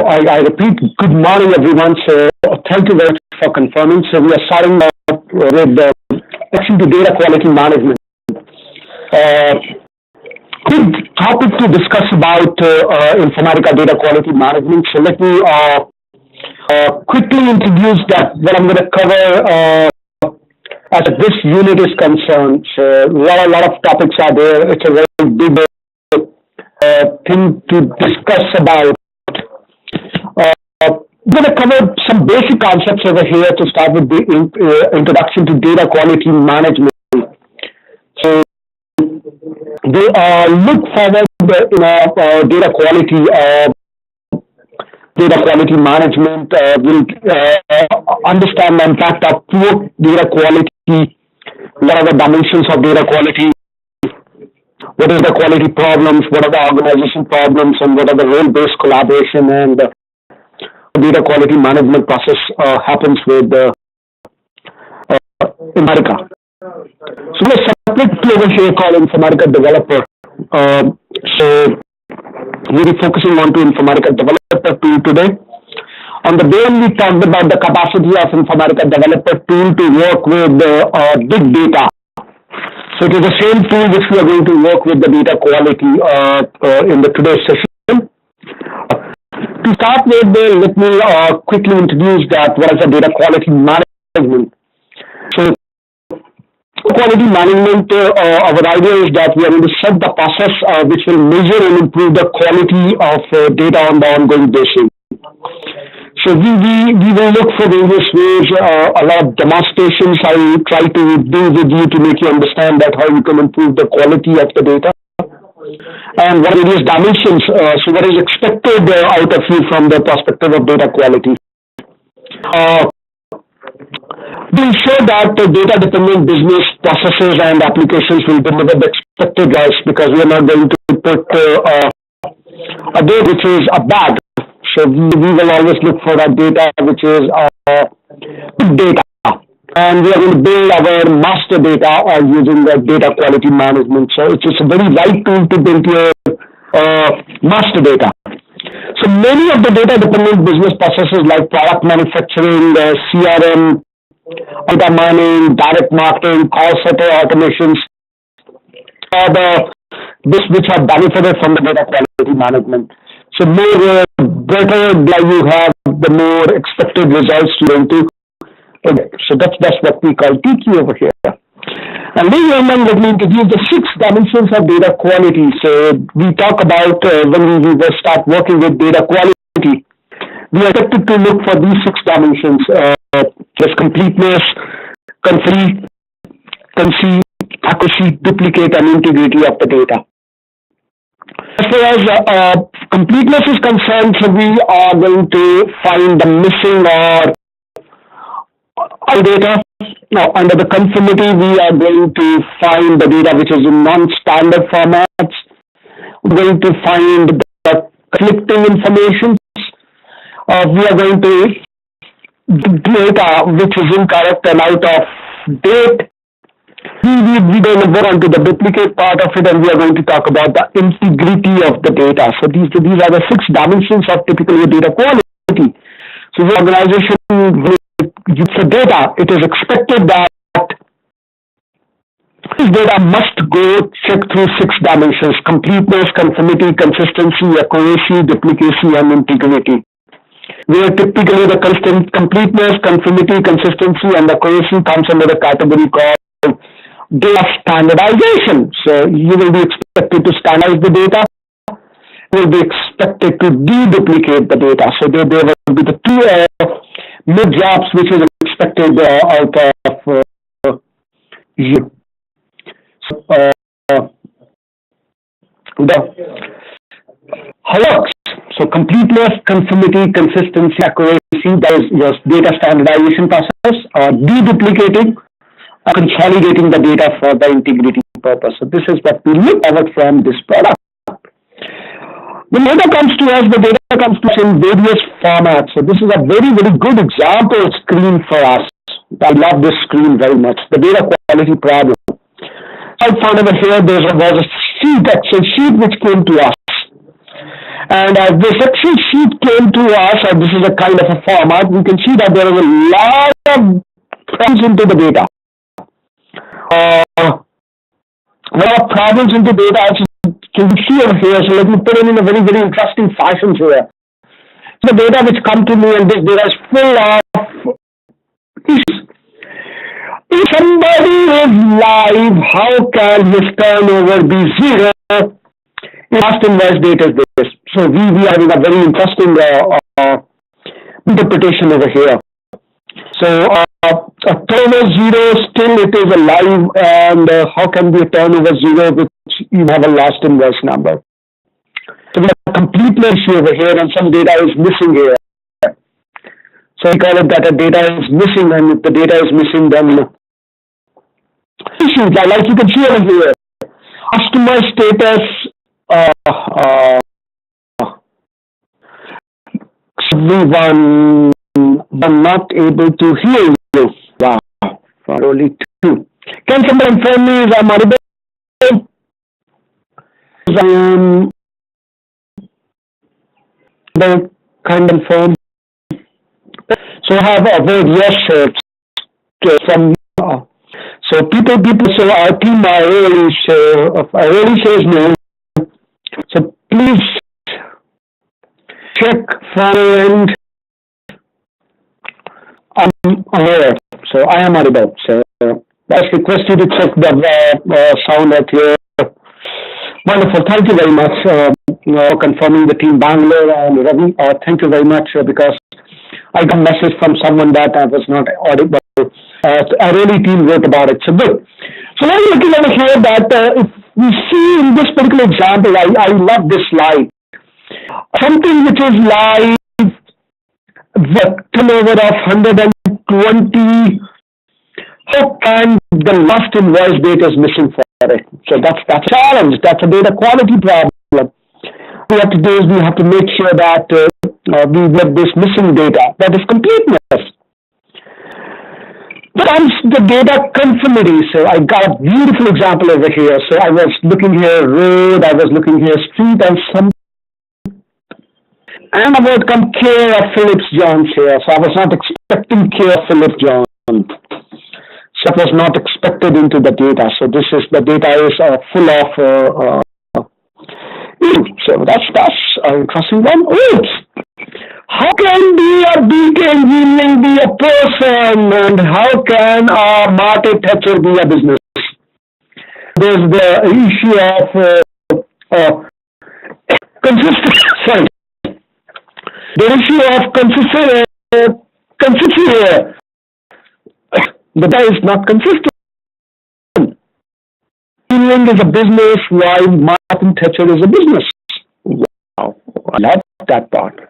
I repeat, good morning, everyone. So thank you very much for confirming. So we are starting with the section to data quality management. Quick topic to discuss about Informatica Data Quality Management. So let me quickly introduce that what I'm going to cover as this unit is concerned. So a lot of topics are there. It's a very big thing to discuss about. We're going to cover some basic concepts over here to start with the introduction to data quality management. So they look forward in data quality management. Will understand the impact of poor data quality. What are the dimensions of data quality? What is the quality problems? What are the organization problems? And what are the role-based collaboration and data quality management process happens with Informatica. So we have a separate tool over here called Informatica Developer. So we'll be focusing on to Informatica Developer tool today. On the day we talked about the capacity of Informatica Developer tool to work with big data. So it is the same tool which we are going to work with the data quality in the today's session. To start with, let me quickly introduce that what is the data quality management. So quality management, our idea is that we are going to set the process which will measure and improve the quality of data on the ongoing basis. So we will look for various ways, a lot of demonstrations I will try to do with you to make you understand that how you can improve the quality of the data. And what various dimensions, so what is expected out of you from the perspective of data quality. We ensure that the data-dependent business processes and applications will deliver the expected results because we are not going to put a data which is a bad. So we will always look for that data which is good data. And we are going to build our master data using the data quality management. So it's a very right tool to build your master data. So many of the data-dependent business processes like product manufacturing, CRM, data mining, direct marketing, call center automations are this which have benefited from the data quality management. So more better you have, the more expected results you're going to. Okay, so that's what we call TQ over here. And then let me introduce the 6 dimensions of data quality. So we talk about when we will start working with data quality, we are expected to look for these 6 dimensions. There's completeness, conceit, accuracy, duplicate, and integrity of the data. As far as completeness is concerned, so we are going to find the missing or data. Now, under the conformity, we are going to find the data which is in non-standard formats. We're going to find the conflicting information. We are going to data which is incorrect and out of date. We don't go on to the duplicate part of it, and we are going to talk about the integrity of the data. So these are the 6 dimensions of typical data quality. So the organization for data, it is expected that this data must go check through 6 dimensions: completeness, conformity, consistency, accuracy, duplicacy, and integrity. Where typically the completeness, conformity, consistency, and accuracy comes under the category called data standardization. So you will be expected to standardize the data. You will be expected to deduplicate the data. So there will be the 2 mid jobs which is expected out of you. So, the hierarchy. So completeness, conformity, consistency, accuracy, that is your data standardization process, deduplicating, consolidating the data for the integrity purpose. So this is what we look at from this product. When data comes to us, the data comes to us in various formats. So this is a very, very good example screen for us. I love this screen very much. The data quality problem. I found over here there was a Excel sheet which came to us. And as this Excel sheet came to us, this is a kind of a format, we can see that there is a lot of problems into the data. A lot of problems into data, as you can see over here. So let me put it in a very, very interesting fashion here. The data which come to me, and this data is full of issues. If somebody is live, how can his turnover be zero? Last invoice date is this. So we are having a very interesting interpretation over here. So a turnover zero, still it is alive, and how can be a turnover zero which you have a last invoice number? So we have a completeness issue over here, and some data is missing here. So we call it that a data is missing, and if the data is missing, then issues like you can see over here, customer status. Everyone, I'm not able to hear you. Wow, for only two. Can somebody inform me? Is I'm audible? The kind of form. So I have a word yes from. So people. So our team really says no. So please check for end. I'm aware. So I am audible. So I request you to check the sound out here. Wonderful. Thank you very much for confirming the team Bangalore and Ravi. Thank you very much because I got a message from someone that I was not audible. A really team wrote about it. So good. So now we're looking over here that if we see in this particular example, I love this slide. Something which is live, the turnover of 120. How can the last invoice date is missing for it? So that's a challenge. That's a data quality problem. What we have to do is we have to make sure that we get this missing data. That is completeness. But comes the data conformity. So I got a beautiful example over here. So I was looking here road, I was looking here street, and about come care of Phillips Jones here. So I was not expecting care of Phillips Jones. So it was not expected into the data. So this is the data is full of so that's an interesting one. Oops. How can be a BK engineering be a person, and how can a market Thatcher be a business? There's the issue of consistency. Sorry. The issue of consistency here. The data is not consistent. Engineering is a business, while Martin Thatcher is a business. Wow, I love that part.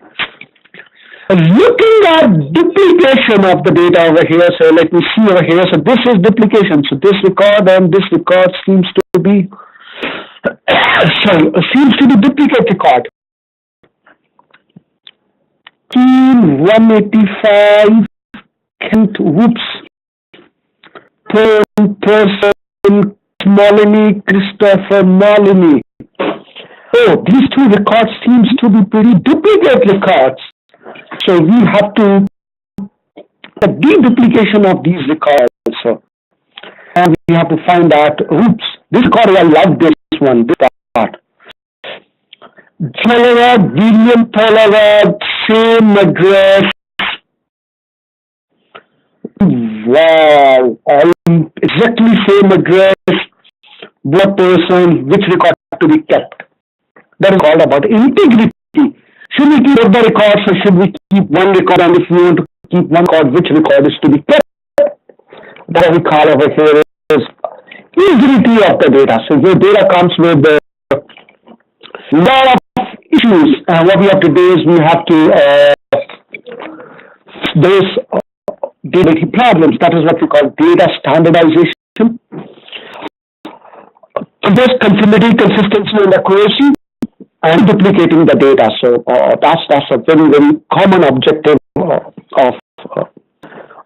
Looking at duplication of the data over here, so let me see over here. So this is duplication. So this record and this record seems to be seems to be duplicate record. Team 185 Kent whoops. Person Molyneux, Christopher Molyneux. Oh, these two records seems to be pretty duplicate records. So we have to the deduplication of these records. So, and we have to find out. Oops, this record I love this one. This part. William Tollerad, same address. Wow, all exactly same address. What person, which record to be kept? That is called about integrity. Should we keep the records or should we keep one record? And if we want to keep one record, which record is to be kept? That we call over here is integrity of the data. So your data comes with a lot of issues. And what we have to do is we have to those data problems. That is what we call data standardization. There's conformity, consistency, and accuracy, and duplicating the data. So that's a very, very common objective of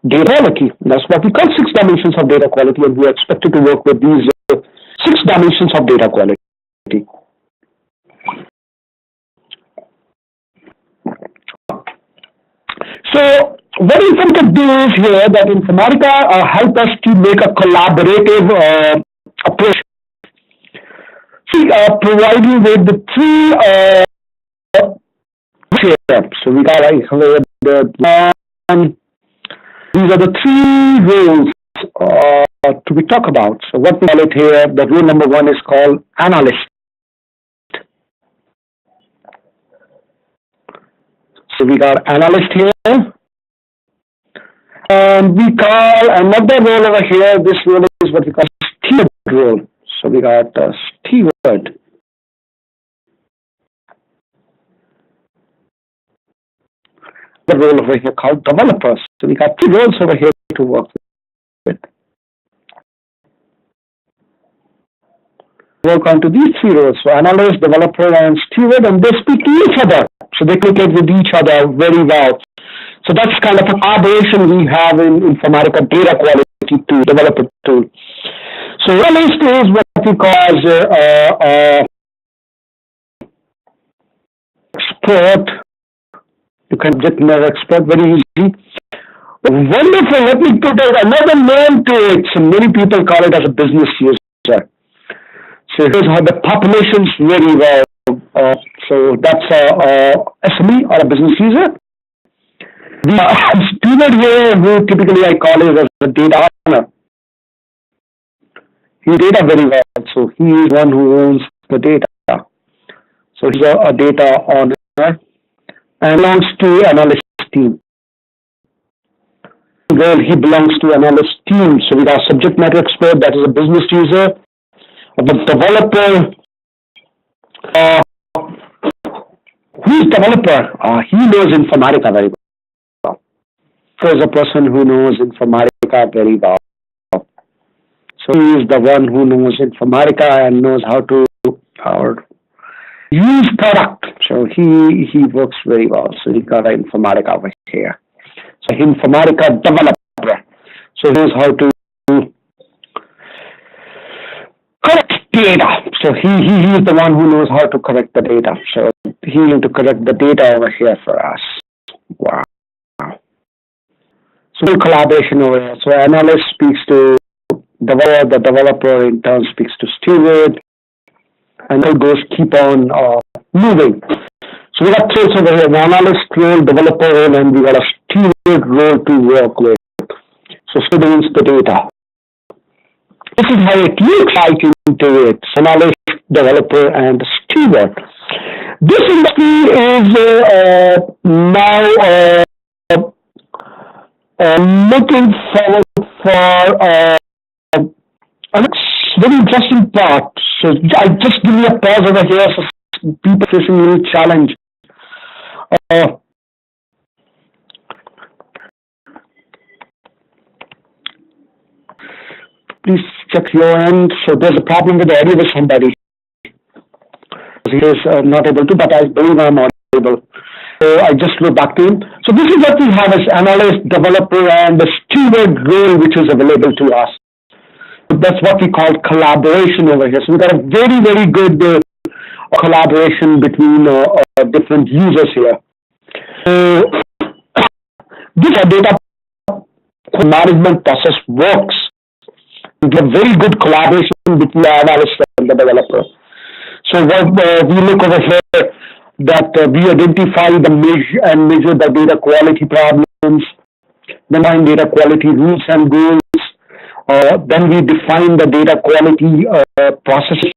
data quality. That's what we call 6 dimensions of data quality, and we are expected to work with these 6 dimensions of data quality. So what Informatica does here, that Informatica help us to make a collaborative approach. We provide you with the three here. So we got these are the three roles to be talk about. So what we call it here, the role number one is called analyst. So we got analyst here. And we call another role over here, this role is what we call steward role. So we got steward. The role over here called developers. So we got three roles over here to work with. Work onto these three roles. So analyst, developer, and steward, and they speak to each other. So they communicate with each other very well. So that's kind of a collaboration we have in Informatica Data Quality tool, developer tool. So analyst is what we call as expert. You can get more expert very easy. Wonderful. Let me put another name to it. So many people call it as a business user. So here's how the population's very well. So that's a SME or a business user. The steward here, who typically I call it as a data owner. He data very well, so he is one who owns the data. So he's a data owner and belongs to analyst team. Well, he belongs to analyst team. So we got subject matter expert, that is a business user. The developer, who is developer? He knows Informatica very well. There's a person who knows Informatica very well. So he is the one who knows Informatica and knows how to use product. So he works very well. So he got an Informatica over here. So Informatica developer. So he knows how to correct data. So he is the one who knows how to correct the data. So he will to correct the data over here for us. Wow. So collaboration over here. So analyst speaks to developer, the developer in turn speaks to steward, and it goes keep on moving. So we got three over here: analyst role, developer role, and we got a steward role to work with. So students the data. This is how it looks like into it. Analyst, developer, and steward. This industry is now looking forward for a very interesting part. So I just give me a pause over here for people facing a new challenge. Please check your end. So there's a problem with the audio with somebody. He is not able to, but I believe I'm audible. So I just go back to him. So this is what we have as analyst, developer, and the steward role which is available to us. That's what we call collaboration over here. So we got a very, very good collaboration between different users here. So this data management process works. We have very good collaboration between the analyst and the developer. So what we look over here, that we identify the measure the data quality problems, then find data quality rules and goals. Then we define the data quality processes.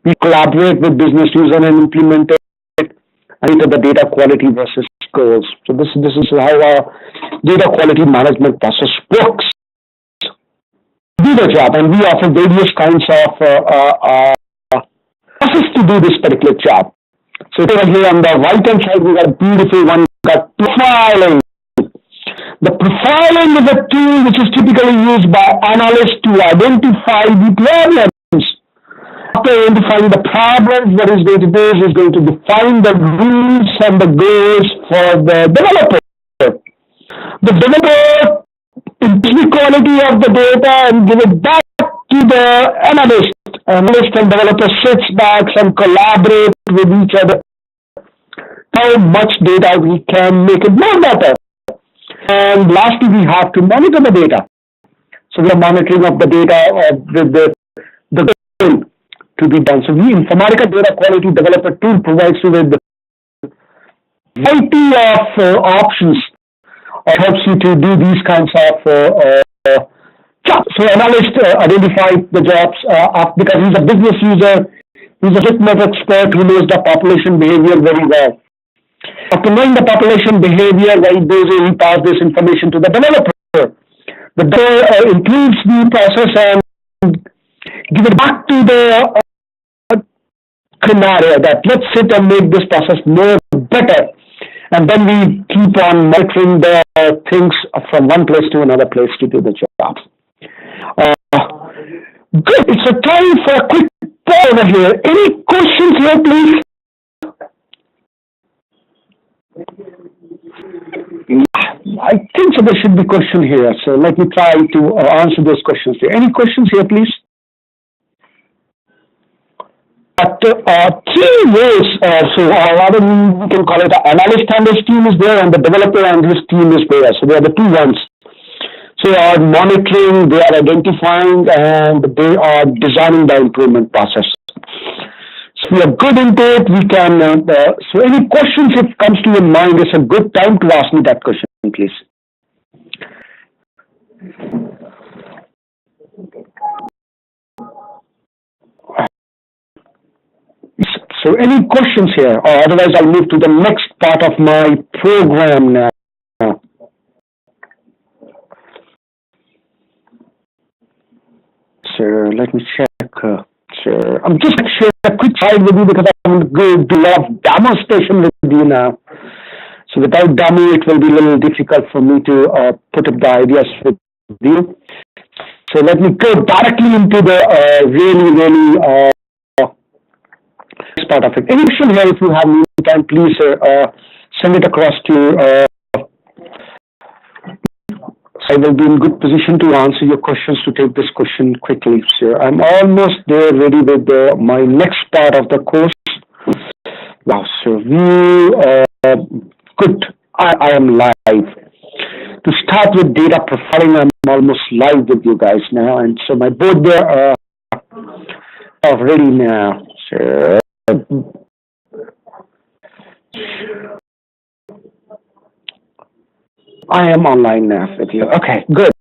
We collaborate with business user and implement it, and the data quality versus goals. So this is how our data quality management process works. Do the job, and we offer various kinds of process to do this particular job. So over here on the right hand side, we got a beautiful one. We got profiling. The profiling is a tool which is typically used by analysts to identify the problems. After identifying the problems, what he's going to do is he's going to define the rules and the goals for the developer. The developer improves the quality of the data and give it back to the analyst. Analyst and developer sits back and collaborate with each other. how much data we can make it more better. And lastly, we have to monitor the data. So we are monitoring of the data with the goal to be done. So we Informatica Data Quality Developer Tool provides you with variety of options or helps you to do these kinds of jobs. So analyst identifies the jobs because he's a business user, he's a fitness expert who knows the population behavior very well. After knowing the population behavior, he passes this information to the developer. The developer improves the process and give it back to the scenario that let's sit and make this process more better. And then we keep on monitoring the things from one place to another place to do the job. Good. It's a time for a quick pause over here. Any questions here, please? I think so. There should be question here. So let me try to answer those questions here. Any questions here, please? Three ways, rather we can call it the analyst and his team is there, and the developer and his team is there. So they are the two ones. So they are monitoring, they are identifying, and they are designing the improvement process. So we are good into it. We can. So any questions if comes to your mind, it's a good time to ask me that question, please. So any questions here, or otherwise I'll move to the next part of my program now. So let me check. So I'm just sharing a quick slide with you because I'm going to do a lot of demonstration with you now. So without demo, it will be a little difficult for me to put up the ideas with you. So let me go directly into the really part of it. Any question here, if you have any time, please send it across to I will be in good position to answer your questions, to take this question quickly. So I'm almost there, ready with my next part of the course. Wow, so good. I am live. To start with data profiling, I'm almost live with you guys now, and so my board there are ready now. So I am online now with you. Okay, good.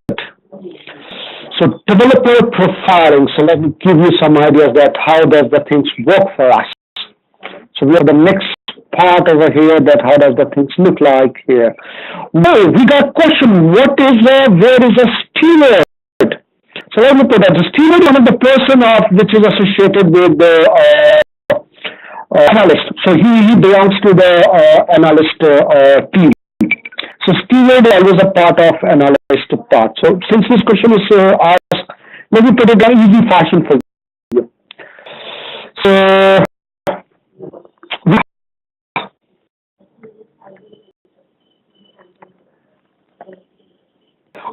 So developer profiling. So let me give you some ideas that how does the things work for us. So we have the next part over here that how does the things look like here. Well, we got question. Where is a steward? So let me put that. The steward is one of the person which is associated with the analyst. So he belongs to the analyst team. So steward is always a part of analyst part. So since this question is asked, let me put it in easy fashion for you. So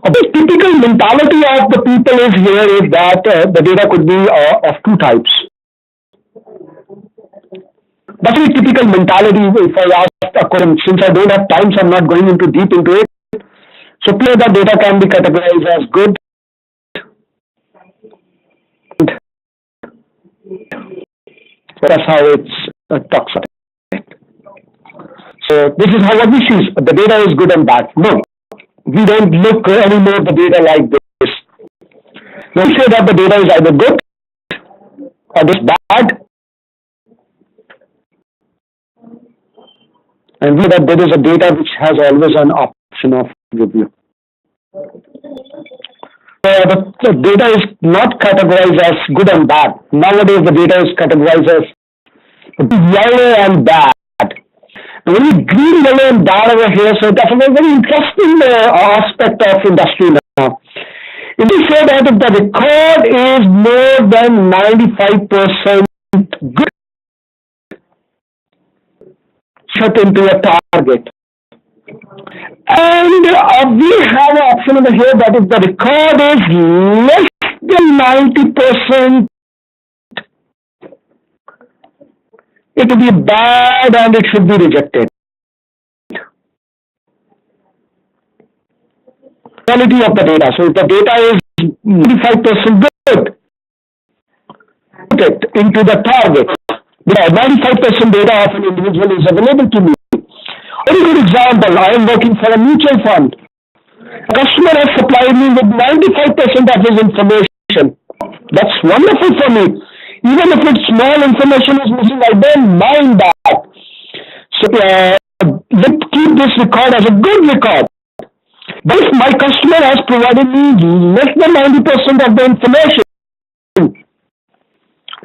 the typical mentality of the people is here is that the data could be of two types. That's a typical mentality. If I ask a question, since I don't have time, so I'm not going into deep into it. So clear that data can be categorized as good. So that's how it's talks about it. So this is how what we see. The data is good and bad. No, we don't look anymore the data like this. We say that the data is either good or it's bad. And we know that there is a data which has always an option of review. The data is not categorized as good and bad. Nowadays, the data is categorized as yellow and bad. And when you green, yellow, and bad over here, so that's a very interesting aspect of industry now. If you say that if the record is more than 95% good, shut into a target. And we have an option over here that if the record is less than 90%, it will be bad and it should be rejected. quality of the data. So if the data is 95% good, put it into the target. Because 95% data of an individual is available to me. Very good example. I am working for a mutual fund. A customer has supplied me with 95% of his information. That's wonderful for me. Even if it's small information is missing, I don't mind that. So let's keep this record as a good record. But if my customer has provided me less than 90% of the information,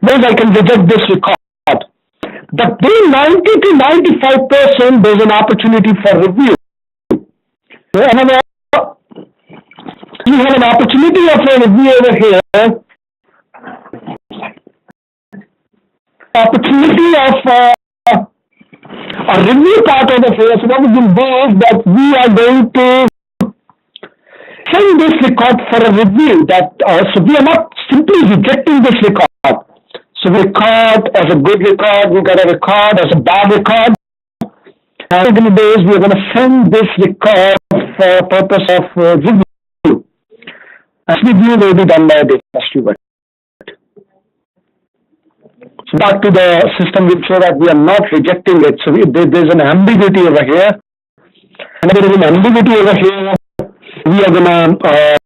then I can reject this record. But being 90 to 95%, there's an opportunity for review. You have an opportunity of a review over here. Opportunity of a review part over here. So what we will do is that we are going to send this record for a review. So we are not simply rejecting this record. So we record as a good record, we got a record as a bad record. And in the days we are going to send this record for purpose of review. As review will be done by a data steward. So back to the system, we'll show that we are not rejecting it. So there's an ambiguity over here. And there is an ambiguity over here. We are going to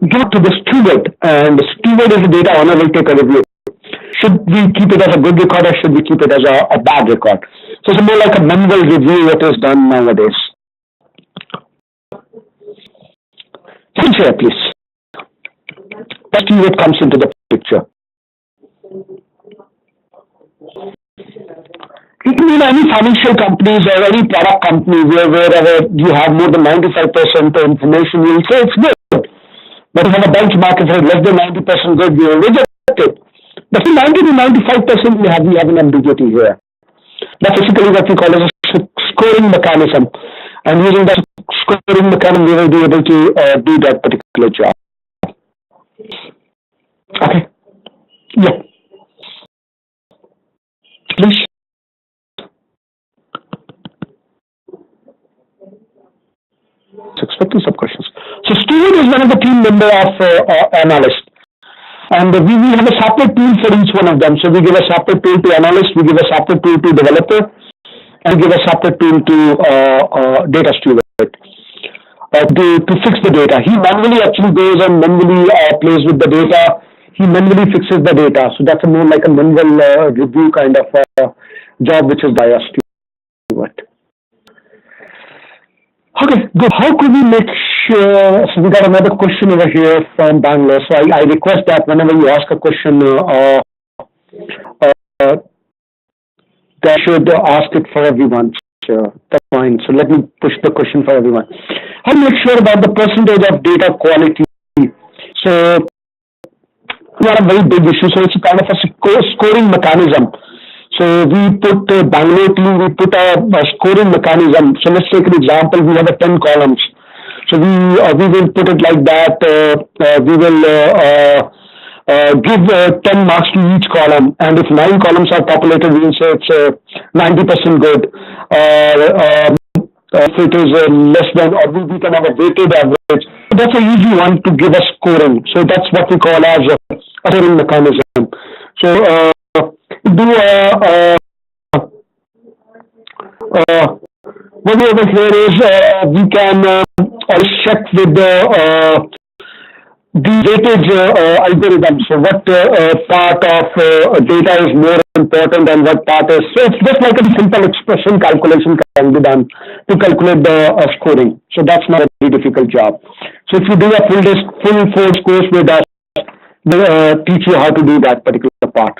give it to the steward. And the steward is the data owner will take a review. Should we keep it as a good record or should we keep it as a bad record? So it's more like a manual review what is done nowadays. Screen share, please. That steward comes into the picture. It can be any financial companies or any product company wherever you have more than 95% information, you will say it's good. But if you have a benchmark, if it's less than 90% good, you will reject it. But 90 to 95% we have an ambiguity here. That's basically what we call as a scoring mechanism. And using that scoring mechanism, we will be able to do that particular job. Okay. Yeah. Please. Expecting some questions. So steward is one of the team member of analyst. And we have a separate tool for each one of them. So we give a separate tool to analyst, we give a separate tool to developer, and we give a separate tool to data steward to fix the data. He manually actually goes and manually plays with the data. He manually fixes the data. So that's more like a manual review kind of job which is by a steward. Okay, good. How could we make sure? So we got another question over here from Bangalore. So I request that whenever you ask a question, that should ask it for everyone. So that's fine. So let me push the question for everyone. How to make sure about the percentage of data quality? So not a very big issue. So it's kind of a scoring mechanism. So we put Bangalore team, we put a scoring mechanism. So let's take an example. We have 10 columns. So we will put it like that. We will give 10 marks to each column. And if 9 columns are populated, we will say it's 90% good. If it is less than, or we can have a weighted average. So that's a easy one to give us scoring. So that's what we call as a scoring mechanism. So what over here is we can check with the weightage algorithm. So what part of data is more important and what part is. So it's just like a simple expression calculation can be done to calculate the scoring. So that's not a very difficult job. So if you do a full course with us, we'll teach you how to do that particular part.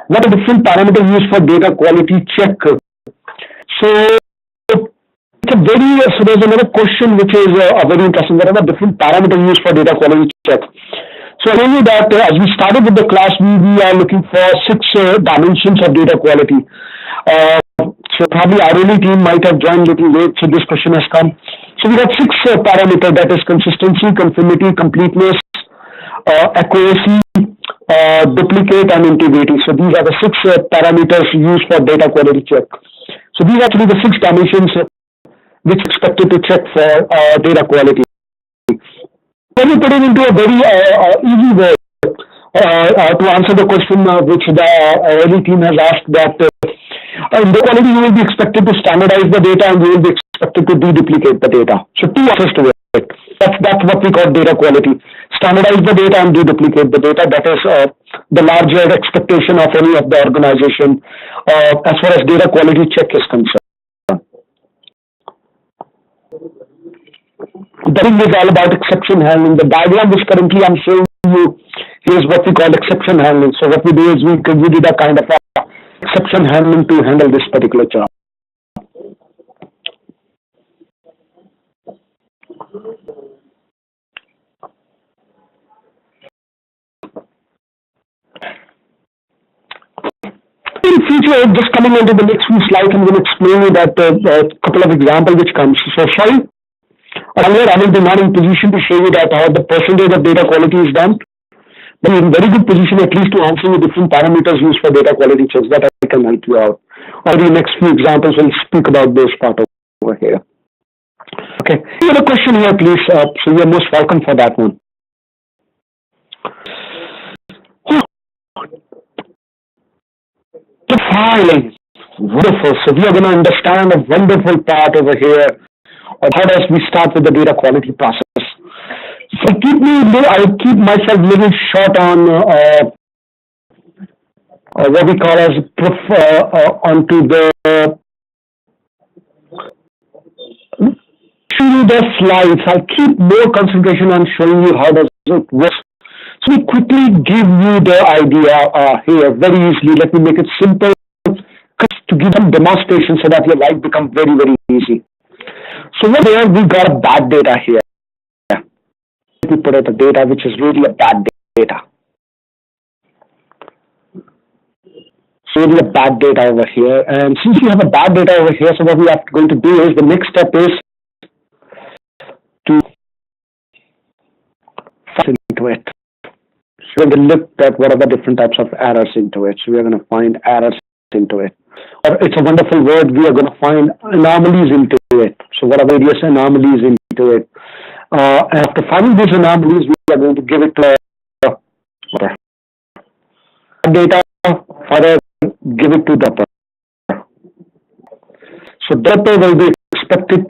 What are different parameters used for data quality check? So there's another question which is very interesting. What are the different parameters used for data quality check? So I told you that as we started with the class, we are looking for 6 dimensions of data quality. So probably our early team might have joined a little late, so this question has come. So we got 6 parameters, that is consistency, conformity, completeness, accuracy, duplicate and integrity. So these are the 6 parameters used for data quality check. So these are actually the 6 dimensions which are expected to check for data quality. Let me put it into a very easy way to answer the question which the early team has asked, that in the quality you will be expected to standardize the data and you will be expected to deduplicate the data. So two answers to it. That's what we call data quality. Standardize the data and deduplicate the data. That is the larger expectation of any of the organization as far as data quality check is concerned. The thing is all about exception handling. The diagram which currently I'm showing you is what we call exception handling. So what we do is we did a kind of exception handling to handle this particular job. In future, just coming into the next few slides, I'm going to explain you that a couple of examples which comes. So sorry, earlier I will be not in position to show you that how the percentage of data quality is done. But in very good position at least to answer the different parameters used for data quality checks, that I can help you out. Or the next few examples will speak about those part over here. Okay, you have a question here, please. So you're most welcome for that one. Profiling, wonderful. So we are going to understand a wonderful part over here. Or how does we start with the data quality process? So I keep myself a little short on what we call as onto the through the slides. I'll keep more concentration on showing you how does it work. So we quickly give you the idea here very easily. Let me make it simple to give some demonstration so that your life becomes very, very easy. So what there we got a bad data here. We put out the data which is really a bad data. So really a bad data over here. And since we have a bad data over here, so what we are going to do is the next step is to find into it. So we're going to look at what are the different types of errors into it. So we are going to find errors into it. Or it's a wonderful word, we are going to find anomalies into it. So what are various anomalies into it? After finding these anomalies, we are going to give it to data, further give it to developer. So developer will be expected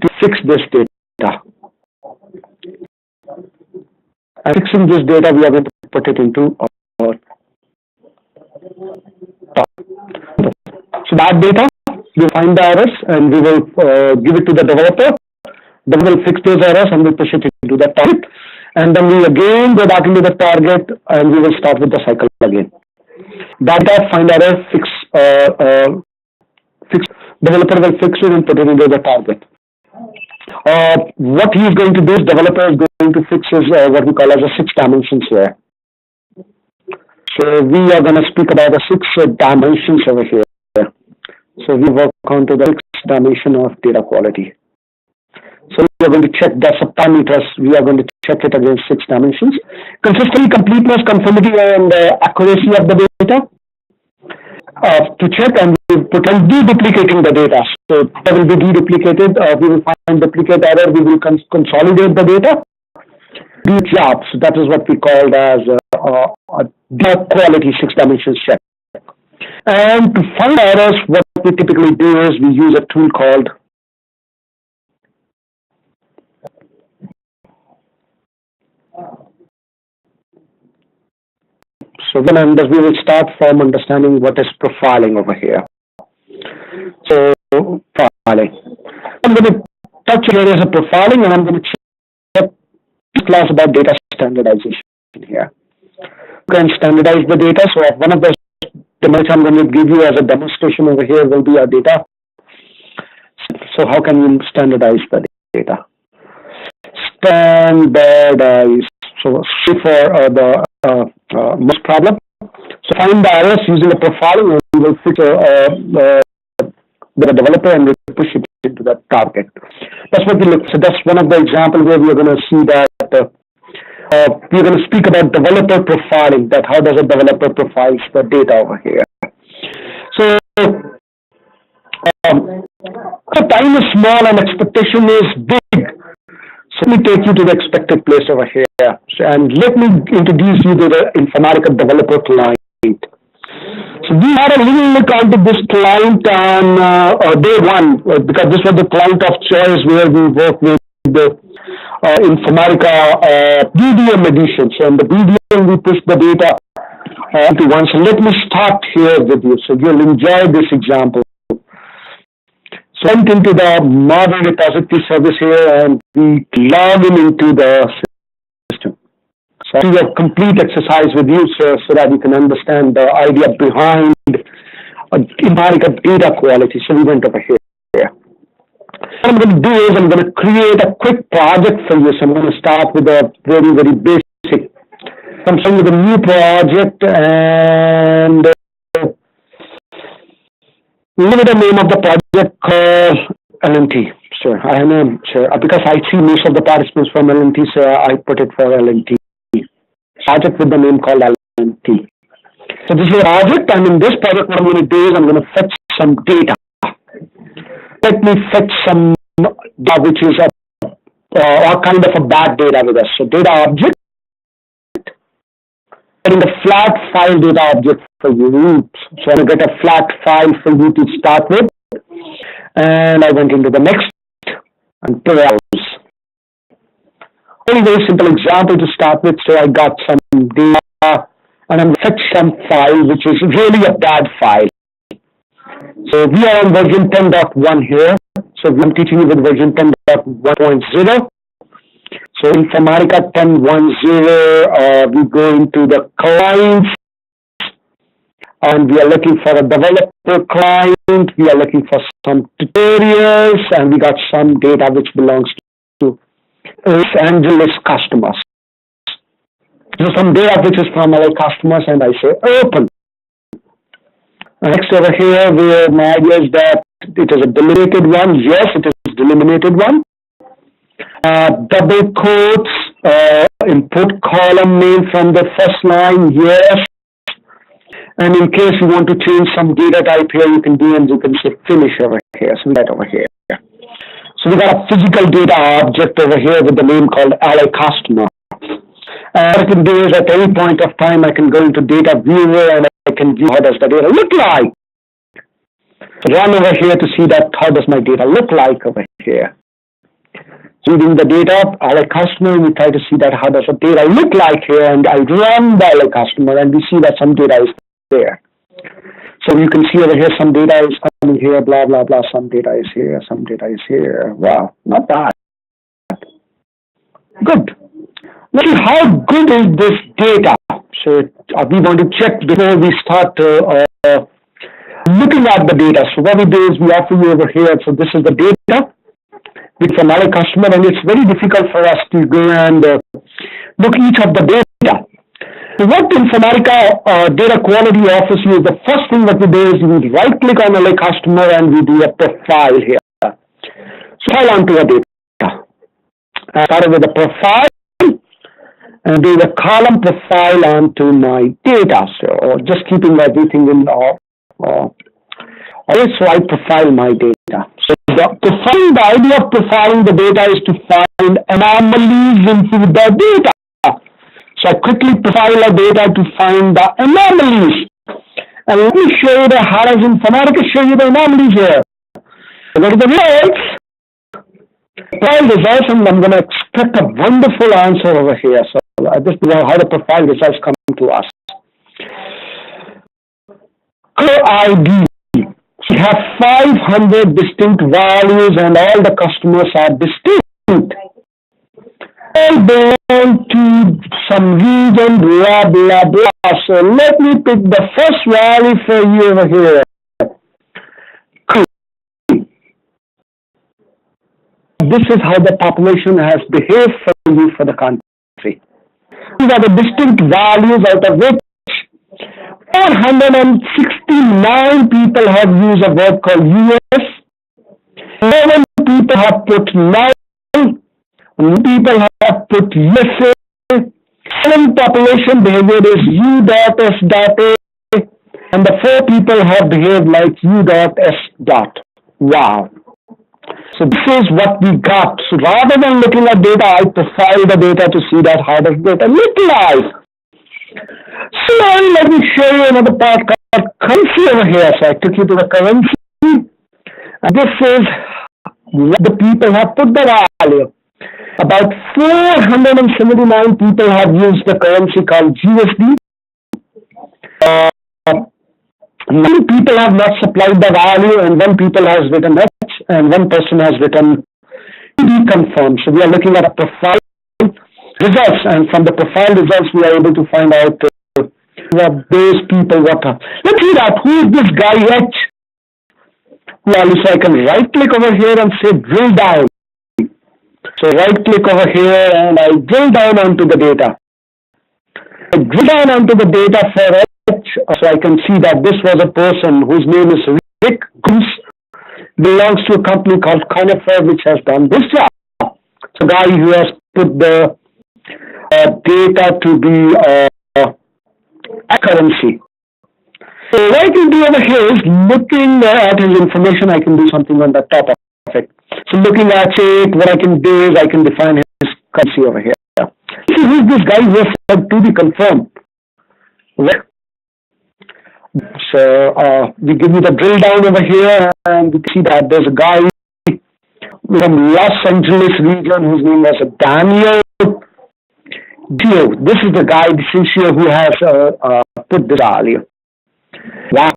to fix this data. And fixing this data, we are going to put it into our top. So that data, we find the errors and we will give it to the developer. Then we'll fix those errors and we'll push it into the target. And then we again go back into the target and we will start with the cycle again. Data, find error, fix, developer will fix it and put it into the target. What he is going to do is developer is going to fix his what we call as a 6 dimensions here. So we are going to speak about the 6 dimensions over here. So we work on to the 6th dimension of data quality. So we are going to check the subparameters. We are going to check it against 6 dimensions. Consistency, completeness, conformity, and accuracy of the data. To check, and we pretend deduplicating the data. So that will be deduplicated. We will find duplicate error. We will consolidate the data. Do job. So that is what we call as a data quality 6 dimensions check. And to find errors, what we typically do is we use a tool called So then we will start from understanding what is profiling over here. So profiling. I'm going to touch areas of profiling and I'm going to check this class about data standardization here. You can standardize the data. So one of the demos I'm going to give you as a demonstration over here will be our data. So how can you standardize the data? Standardize. So see for the most problem. So find the errors using the profiling and we will fix the developer and we push it into the target. That's what we look. So that's one of the examples where we are going to see that we're going to speak about developer profiling, that how does a developer profiles the data over here. So Um, the time is small and expectation is big. So let me take you to the expected place over here. And let me introduce you to the Informatica developer client. So we had a little look onto this client on day one, because this was the client of choice where we work with the Informatica BDM edition. So in the BDM, we push the data into one. So let me start here with you. So you'll enjoy this example. So I went into the modern repository service here and we log in into the system. So I'll do a complete exercise with you, sir, so that you can understand the idea behind Informatica Data Quality. So we went over here. What I'm going to do is I'm going to create a quick project for you. So I'm going to start with a very, very basic. I'm starting with a new project and give it the name of the project called LNT. Sir, I know, sir, because I see most of the participants from LNT, so I put it for LNT. Project with the name called LNT. So this is a project, and in this project, what I'm going to do is I'm going to fetch some data. Let me fetch some data which is a kind of a bad data with us. So data object, getting the flat file data object for you. So I'm going to get a flat file for you to start with. And I went into the next and browse. Very simple example to start with. So I got some data and I'm going to fetch some file which is really a bad file. So we are on version 10.1 here. So I'm teaching you with version 10.1.0. So Informatica 10.1.0, we go into the clients and we are looking for a developer client. We are looking for some tutorials and we got some data which belongs to Los Angeles customers. So some data which is from our customers and I say open. Next over here, where my idea is that it is a delimited one. Yes, it is a delimited one. Double quotes, input column name from the first line. Yes. And in case you want to change some data type here, you can do and you can say finish over here. So that over here. So we got a physical data object over here with the name called LA customer. And what I can do is at any point of time, I can go into data viewer and I can view how does the data look like. Run over here to see that how does my data look like over here. Reading the data, LA customer, we try to see that how does the data look like here, and I run the LA customer and we see that some data is there. So you can see over here some data is coming here, blah, blah, blah, some data is here, some data is here. Wow, not bad. Good. Let's see how good is this data. So we want to check before we start looking at the data. So what we do is we offer you over here. So this is the data from our customer, and it's very difficult for us to go and look each of the data. So what Informatica Data Quality offers you is the first thing that we do is we right click on LA customer and we do a profile here. So file onto a data. I started with a profile and do the column profile onto my data. So just keeping everything in so I profile my data. So the idea of profiling the data is to find anomalies into the data. So I quickly profile the data to find the anomalies. And let me show you how does Informatica show you the anomalies here. So go to the results. Profile results, and I'm going to expect a wonderful answer over here. So this is how the profile results come to us. ID. We have 500 distinct values and all the customers are distinct. All belong to some region, blah, blah, blah. So let me pick the first value for you over here. This is how the population has behaved for you for the country. These are the distinct values out of which 469 people have used a word called US. 11 people have put 9. People have put USA. 7 population behavior is U.S.A. And the 4 people have behaved like U.S. Wow. So this is what we got. So rather than looking at data, I profile the data to see that how does data look like. So now let me show you another part called currency over here. So I took you to the currency. And this is what the people have put the value. About 479 people have used the currency called GSD. Many people have not supplied the value, and one people has written H, and one person has written to be confirmed. So we are looking at a profile results, and from the profile results, we are able to find out what those people what are. Let's see that. Who is this guy H? Well, so I can right click over here and say drill down. So right click over here and I drill down onto the data. I drill down onto the data for H, so I can see that this was a person whose name is Rick Goose, belongs to a company called Conifer, which has done this job. It's a guy who has put the data to be a currency. So what I can do over here is looking at his information, I can do something on the top of it. So looking at it, what I can do is I can define his currency over here. So who's this guy who has said to be confirmed? So we give you the drill down over here, and we see that there's a guy from Los Angeles region whose name was Daniel Dio. This is the guy, the CCO, who has put this value. Wow.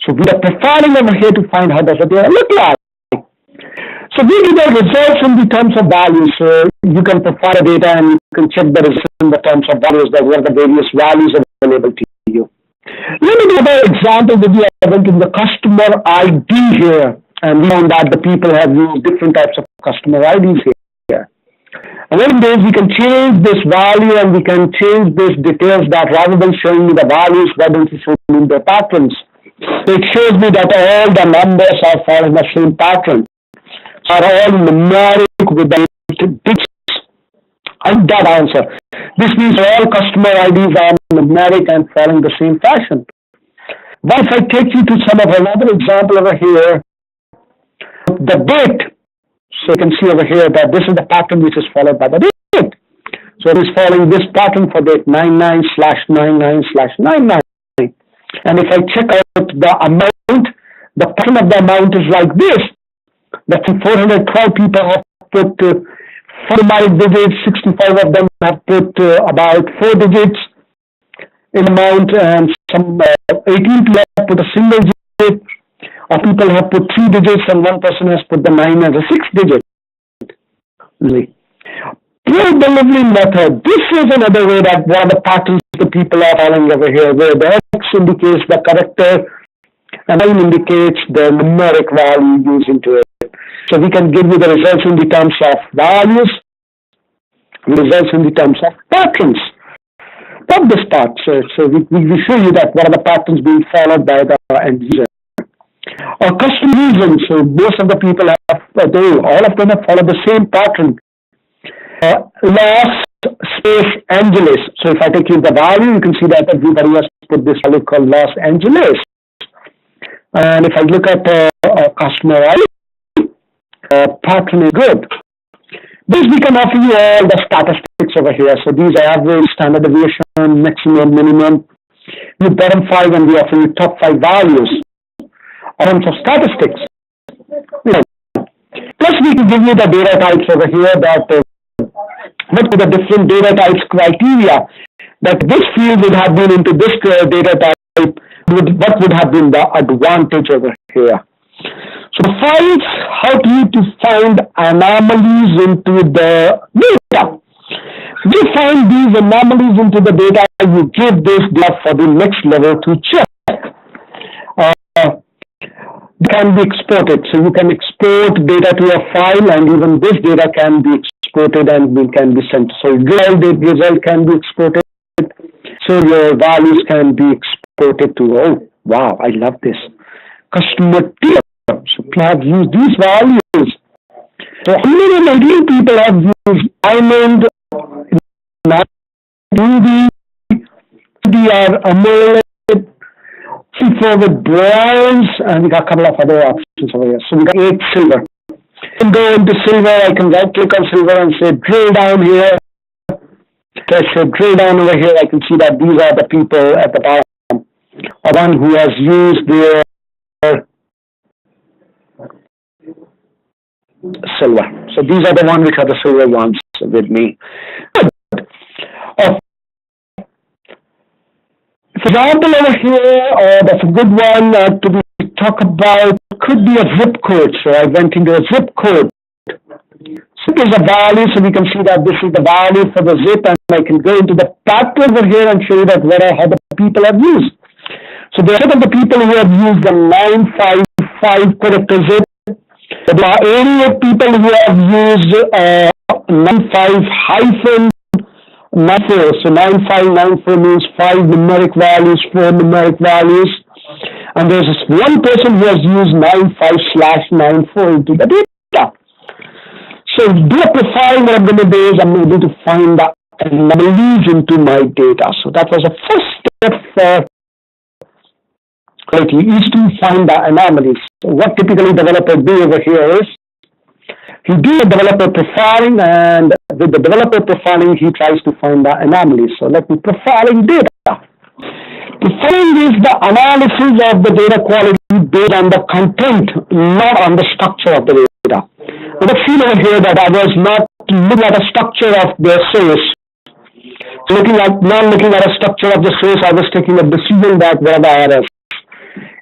So we are profiling over here to find how does the data look like. So we do the results in the terms of values. So you can profile the data and you can check the results in the terms of values, that what are the various values available to you. Let me do another example with you. I went to the customer ID here, and we found that the people have used different types of customer IDs here. And what it is, we can change this value and we can change these details, that rather than showing me the values, why don't you show me the patterns? So it shows me that all the numbers are following the same pattern, are all numeric with the digits. I like that answer. This means all customer IDs are numeric and following the same fashion. But if I take you to some of another example over here, the date. So you can see over here that this is the pattern which is followed by the date. So it is following this pattern for date 99/99/99. And if I check out the amount, the pattern of the amount is like this. That 412 people have put 45 digits, 65 of them have put about 4 digits in amount, and some 18 people have put a single digit. People have put 3 digits, and one person has put the 9 as a 6 digit. Pro-delivery method. This is another way that one of the patterns the people are following over here, where the X indicates the character and Y indicates the numeric value used into it. So we can give you the results in the terms of values, results in the terms of patterns. Not this part. So we show you that what are the patterns being followed by the end user. Or custom region. So most of the people have, all of them have followed the same pattern. Los Angeles. So if I take you the value, you can see that everybody has put this value called Los Angeles. And if I look at customer ID, pattern is good. This we can offer you all the statistics over here. So these are average, standard deviation, maximum, minimum. We bottom 5 and we offer you top 5 values in terms of statistics. Plus we can give you the data types over here, that what are the different data types criteria, that this field would have been into this data type, what would have been the advantage over here. So finds how to find anomalies into the data. We find these anomalies into the data, you give this data for the next level to check. Can be exported. So you can export data to a file, and even this data can be exported and can be sent. So real result can be exported. So your values can be exported to, oh, wow, I love this. Customer tier. So people have used these values. So 118 people have used diamond, 2D, AMOLED, C4 with bronze, and we got a couple of other options over here. So we got 8 silver. I can go into silver. I can right click on silver and say drill down here. Okay, so drill down over here. I can see that these are the people at the bottom. One who has used their silver. So these are the ones which are the silver ones with me. Good. For example, over here, that's a good one to be talk about. Could be a zip code. So I went into a zip code. So there's a value, so we can see that this is the value for the zip, and I can go into the pattern over here and show you that how the people have used. So there are the people who have used the 955 character zip. There are 88 people who have used 95 hyphen 94. So 9594 means 5 numeric values, 4 numeric values. And there's this one person who has used 95/94 into the data. So do a profiling. What I'm going to do is I'm able to find the anomalies into my data. So that was the first step for quality, is to find the anomalies. So what typically developers do over here is he do a developer profiling, and with the developer profiling he tries to find the anomalies. So let me profiling data. Profiling is the analysis of the data quality based on the content, not on the structure of the data. You have seen over here that I was not looking at a structure of the source. Not looking at a structure of the source, I was taking a decision that where the errors.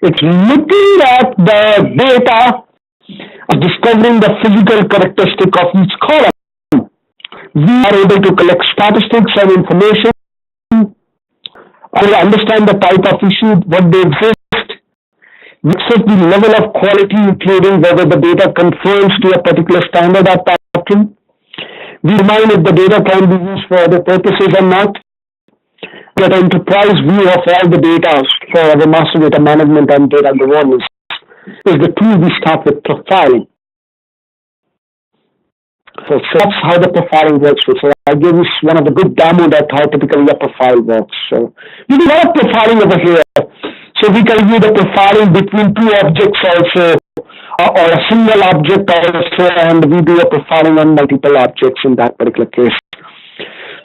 It's looking at the data, discovering the physical characteristic of each column. We are able to collect statistics and information. I will understand the type of issue, what they exist. We assess the level of quality, including whether the data conforms to a particular standard or pattern. We define if the data can be used for other purposes or not. Get an enterprise view of all the data for the master data management and data governance. Is the tool we start with profiling. So that's how the profiling works. So I gave you one of the good demo that how typically a profile works. So we do a lot of profiling over here. So we can do the profiling between two objects also, or a single object also, and we do a profiling on multiple objects in that particular case.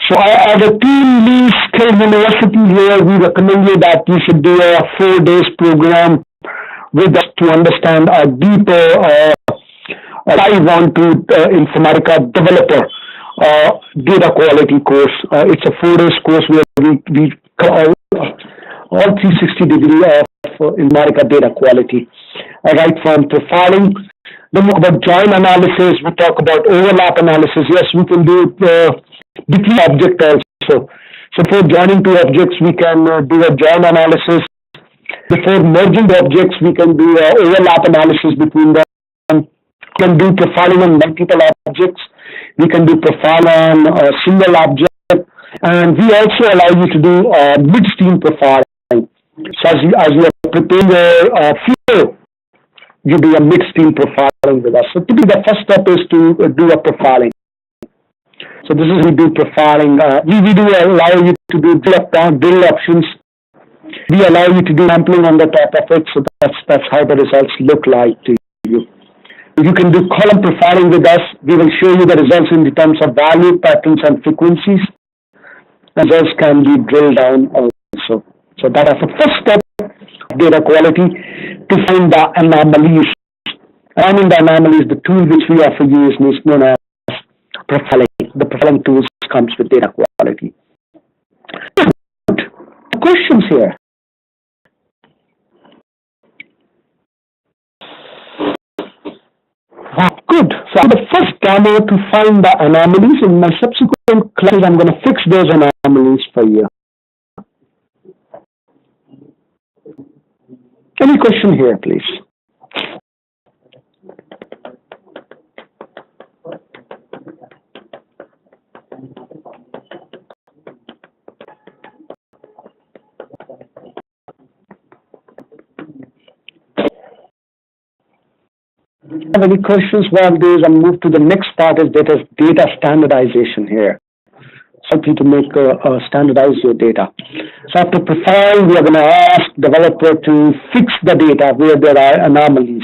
So as a TeamLease skilled university here, we recommend you that you should do a 4 days program with us to understand a deeper dive onto Informatica developer data quality course. It's a 4 days course where we cover all 360-degree of Informatica data quality. Right from profiling, then we talk about join analysis, we talk about overlap analysis. Yes, we can do it between objects also. So for joining two objects, we can do a join analysis. Before merging the objects, we can do overlap analysis between them. We can do profiling on multiple objects. We can do profile on a single object. And we also allow you to do midstream profiling. So as you are preparing your flow, you do a midstream profiling with us. So typically the first step is to do a profiling. So this is we do profiling. We do allow you to do drill options. We allow you to do sampling on the top of it. So that's how the results look like to you. You can do column profiling with us. We will show you the results in terms of value, patterns, and frequencies. And those can be drilled down also. So that is the first step of data quality, to find the anomalies. And in the anomalies, the tool which we offer you is known as profiling. The profiling tools comes with data quality. Questions here? Good. So the first demo to find the anomalies. In my subsequent classes, I'm going to fix those anomalies for you. Any question here, please? Have any questions? While there's a move to the next part is data standardization here. help you to make standardize your data. So after profile, we are going to ask developer to fix the data where there are anomalies.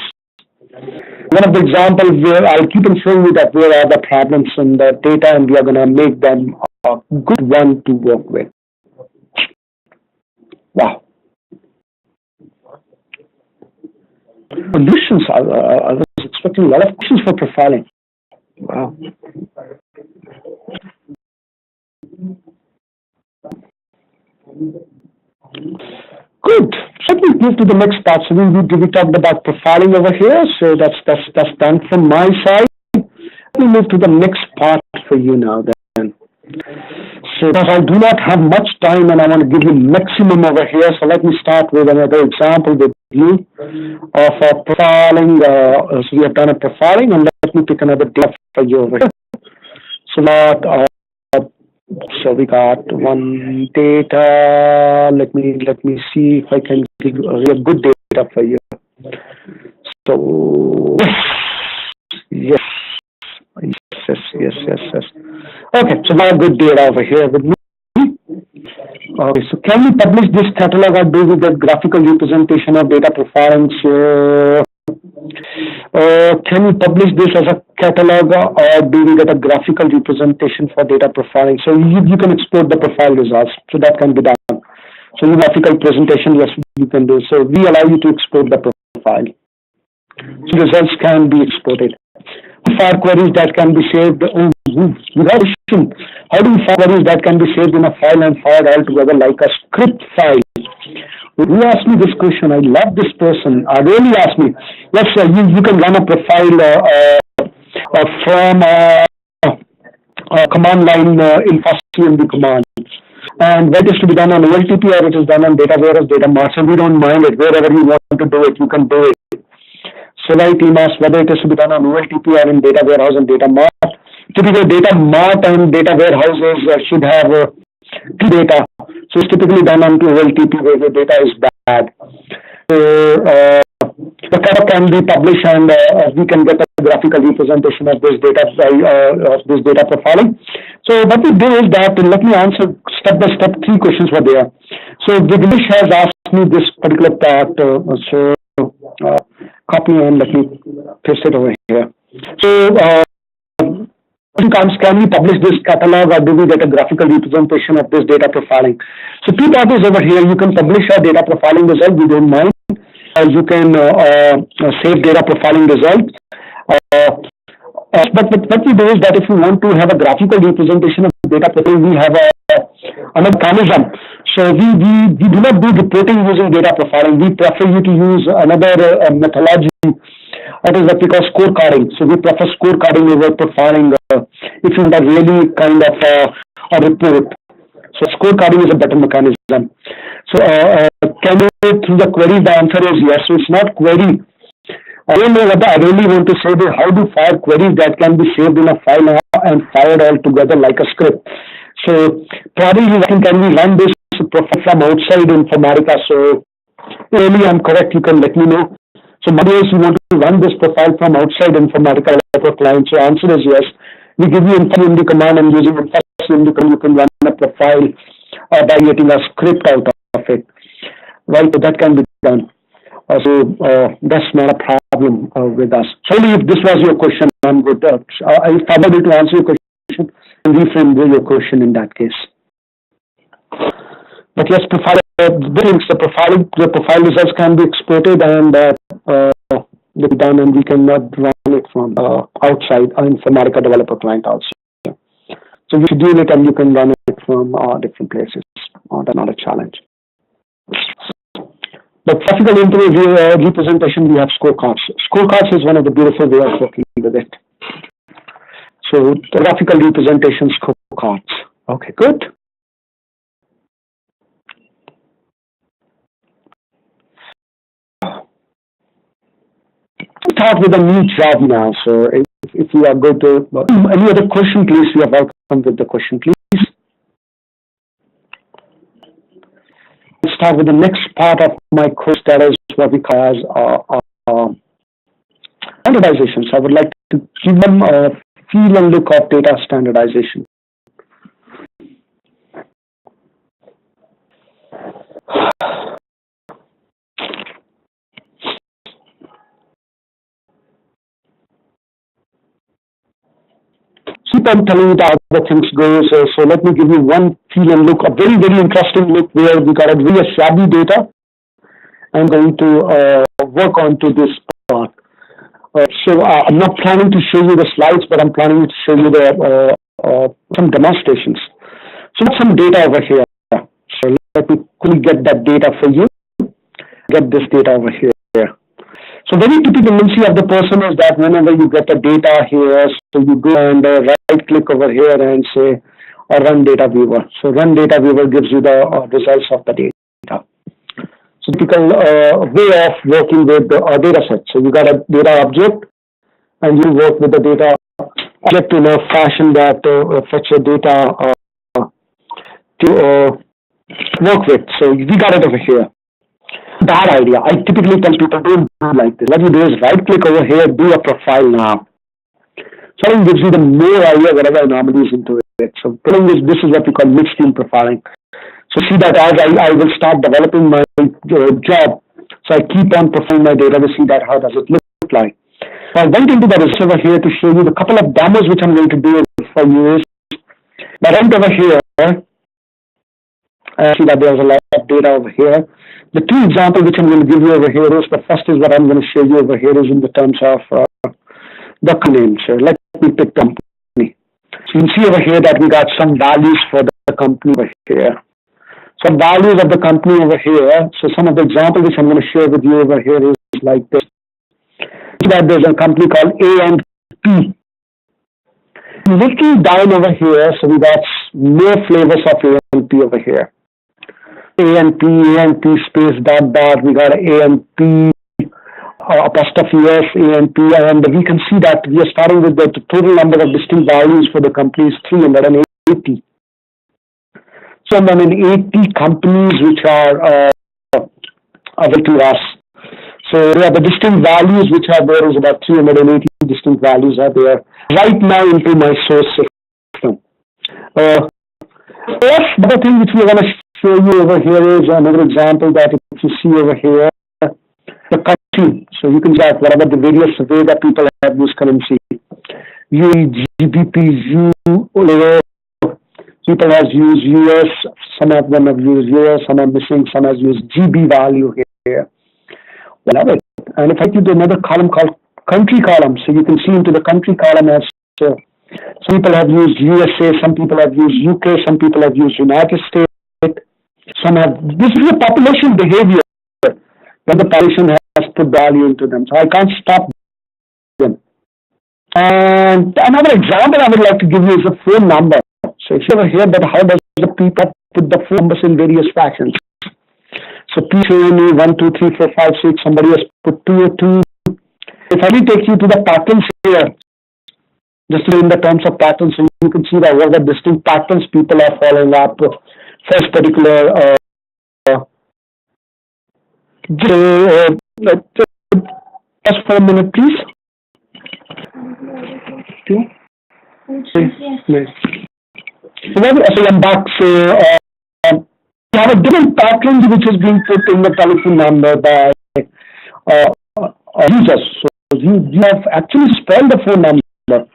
One of the examples where I'll keep on showing you that where are the problems in the data, and we are going to make them a good one to work with. Wow. Solutions. I was expecting a lot of questions for profiling. Wow. Good. Let me move to the next part. So we talked about profiling over here. So that's done from my side. Let me move to the next part for you now then. So because I do not have much time and I want to give you maximum over here, so let me start with another example with you of profiling. So we have done a profiling, and let me pick another data for you over here. So we got one data. Let me see if I can give a good data for you. So yes. Okay, so now good data over here with me. Okay, so can we publish this catalog or do we get graphical representation of data profiling? So can we publish this as a catalog or do we get a graphical representation for data profiling? So you can export the profile results, so that can be done. So the graphical presentation, yes, you can do. So we allow you to export the profile. So results can be exported. File queries that can be saved. Without issue, how do we file queries that can be saved in a file and fired all together like a script file? Who asked me this question? I love this person. Really asked me. Yes, sir, you can run a profile from command line InfoCMD command. And that is to be done on OLTP or it is done on data warehouse, data mart. So we don't mind it. Wherever you want to do it, you can do it. So like TMAS, whether it is to be done on OLTP or in data warehouse and data mart. Typically data mart and data warehouses should have data. So it's typically done on OLTP where the data is bad. So the catalog can be published and we can get a graphical representation of this data profiling. So what we do is that, let me answer step by step 3 questions were there. So Vignesh has asked me this particular part. Copy and let me paste it over here. So can we publish this catalog or do we get a graphical representation of this data profiling? So 2 parties over here. You can publish a data profiling result, we don't mind. You can save data profiling results. But what we do is that if you want to have a graphical representation of data profiling, we have a mechanism. So we do not do reporting using data profiling. We prefer you to use another methodology. That is what we call scorecarding. So we prefer scorecarding over profiling if you want a really kind of a report. So scorecarding is a better mechanism. So can you through the query? The answer is yes. So it's not query. I don't know whether I really want to say that how to fire queries that can be saved in a file and fired all together like a script. So probably can we run this profile from outside Informatica? So really I'm correct, you can let me know. So maybe you want to run this profile from outside Informatica like a client. So answer is yes. We give you InfoCMD command and using InfoCMD command you can run a profile by getting a script out of it. Right, so that can be done. So that's not a problem with us. So if this was your question, I'm good. If I'm able to answer your question, reframe your question in that case. But yes, the profile results can be exported and be done, and we cannot run it from outside Informatica developer client also. So you schedule it and you can run it from different places. That's not a challenge. But graphical representation, we have scorecards. Scorecards is one of the beautiful ways of working with it. So the graphical representation scorecards. Okay, good. Start with a new job now. So if you are going to any other question, please, you are welcome with the question, please. Let's start with the next part of my course, that is what we call as standardization. So I would like to give them a feel and look of data standardization. keep on telling you how the things goes. So let me give you one feel and look, a very, very interesting look where we got a really shabby data. I'm going to work on to this part. I'm not planning to show you the slides, but I'm planning to show you the some demonstrations. So some data over here. So let me quickly get that data for you. Get this data over here. So very typical tendency of the person is that whenever you get the data here, so you go and right click over here and say run data viewer. So run data viewer gives you the results of the data. So typical way of working with the data set. So you got a data object and you work with the data object in a fashion that fetch your data to work with. So we got it over here. Bad idea. I typically tell people don't do like this. What you do is right click over here, do a profile now. So it gives you the more idea whatever anomalies into it. So this is what we call mixed team profiling. So see that as I will start developing my job, so I keep on profiling my data to see that how does it look like. So I went into the register over here to show you the couple of demos which I'm going to do for you. I went over here. See that there's a lot of data over here. The two examples which I'm going to give you over here is the first is what I'm going to show you over here is in the terms of the name. So let me pick company. So you can see over here that we got some values for the company over here. Some values of the company over here. So some of the examples which I'm going to share with you over here is like this. See that there's a company called A and P. Looking down over here, so we got more flavors of A and P over here. A and P space dot, we got A and P, apostrophe S, A and P, and we can see that we are starting with the total number of distinct values for the company is 380. So 180 companies which are available to us. So the distinct values which are there is about 380 distinct values are there right now into my source system. Yes, the other thing which we want to show you over here is another example that if you see over here, the country. So you can check whatever the various way that people have used currency. UAE, GBP, people have used US, some of them have used US, some are missing, some have used GB value here. Whatever. And if I give another column called country column, so you can see into the country column as some people have used USA, some people have used UK, some people have used United States, some have, this is the population behavior that the population has put value into them. So I can't stop them. And another example I would like to give you is the phone number. So if you ever hear that how does the people put the phone numbers in various fashions. So please show me 1, 2, 3, 4, 5, 6, somebody has put 2. If I will take you to the patterns here, just in the terms of patterns, so you can see that what the distinct patterns people are following up. First particular, just for a minute, please. 2. Yes. So I'm back. So you have a different pattern which is being put in the telephone number by users. So you have actually spelled the phone number.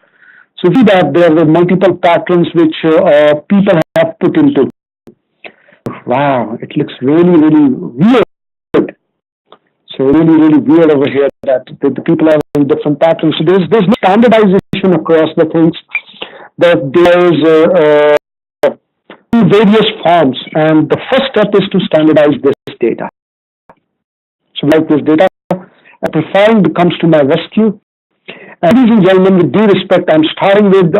So see that there are multiple patterns which people have put into. Wow, it looks really, really weird. So really weird over here that the people are in different patterns. So there's no standardization across the things. That there's various forms, and the first step is to standardize this data. So like this data, a profile comes to my rescue. And ladies and gentlemen, with due respect, I'm starting with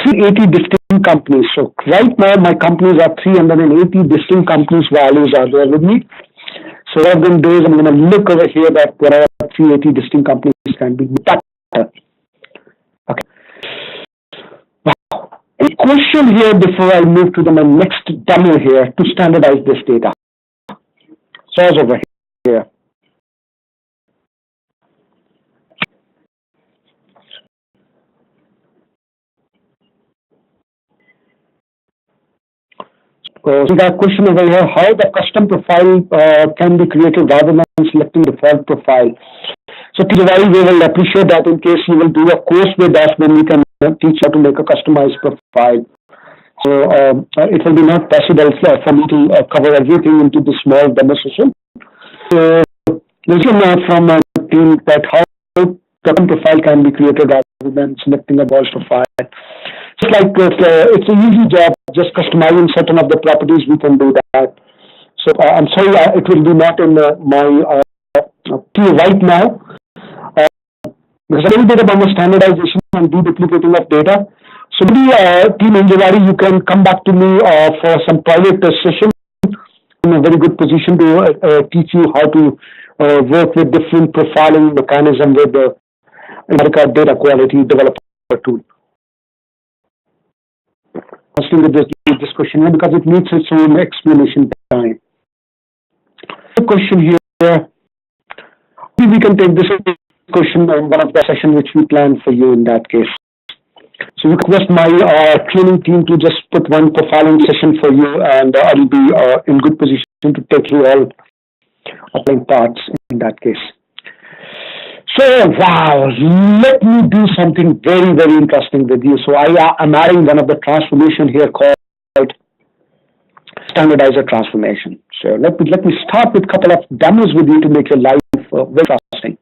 380 distinct companies. So right now, my companies are 380 distinct companies' values are there with me. So what I'm going to do is I'm going to look over here that whatever 380 distinct companies can be pattern. Okay. Wow. Any question here before I move to my next demo here to standardize this data? So it's over here. So we got a question over here, how the custom profile can be created rather than selecting default profile. So Tiwari, we will appreciate that in case you will do a course with us, then we can teach how to make a customized profile. So it will be not possible for me to cover everything into this small demo session. So there's a note from my team that how custom profile can be created rather than selecting a boss profile. Just like it's an easy job, just customizing certain of the properties, we can do that. So I'm sorry, it will be not in my queue right now. Because a little bit about the standardization and deduplicating of data. So maybe Team Engineering, you can come back to me for some private session. In a very good position to teach you how to work with different profiling mechanism with the Informatica Data Quality developer tool. I'll still with this question here because it needs its own explanation time. The question here, we can take this question on one of the session which we planned for you in that case. So you request my training team to just put one profiling session for you, and I'll be in good position to take you all applying parts in that case. So wow, let me do something very, very interesting with you. So I'm adding one of the transformation here called standardizer transformation. So let me start with a couple of demos with you to make your life very interesting.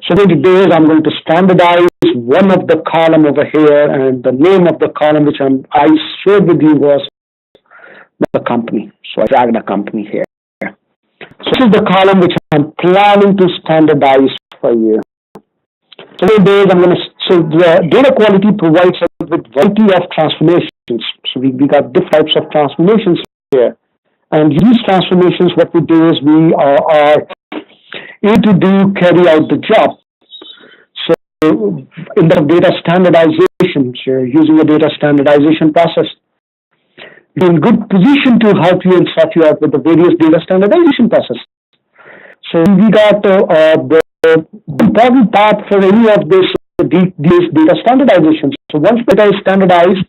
So what I'm going to do is I'm going to standardize one of the column over here, and the name of the column which I shared with you was the company. So I dragged the company here. So this is the column which I'm planning to standardize for you. So what I'm going to, so the data quality provides us with variety of transformations. So we got different types of transformations here. And these transformations, what we do is we are able to carry out the job. So in the data standardization, using the data standardization process, we're in good position to help you and sort you out with the various data standardization process. So we got the important part for any of these data standardization. So once data is standardized,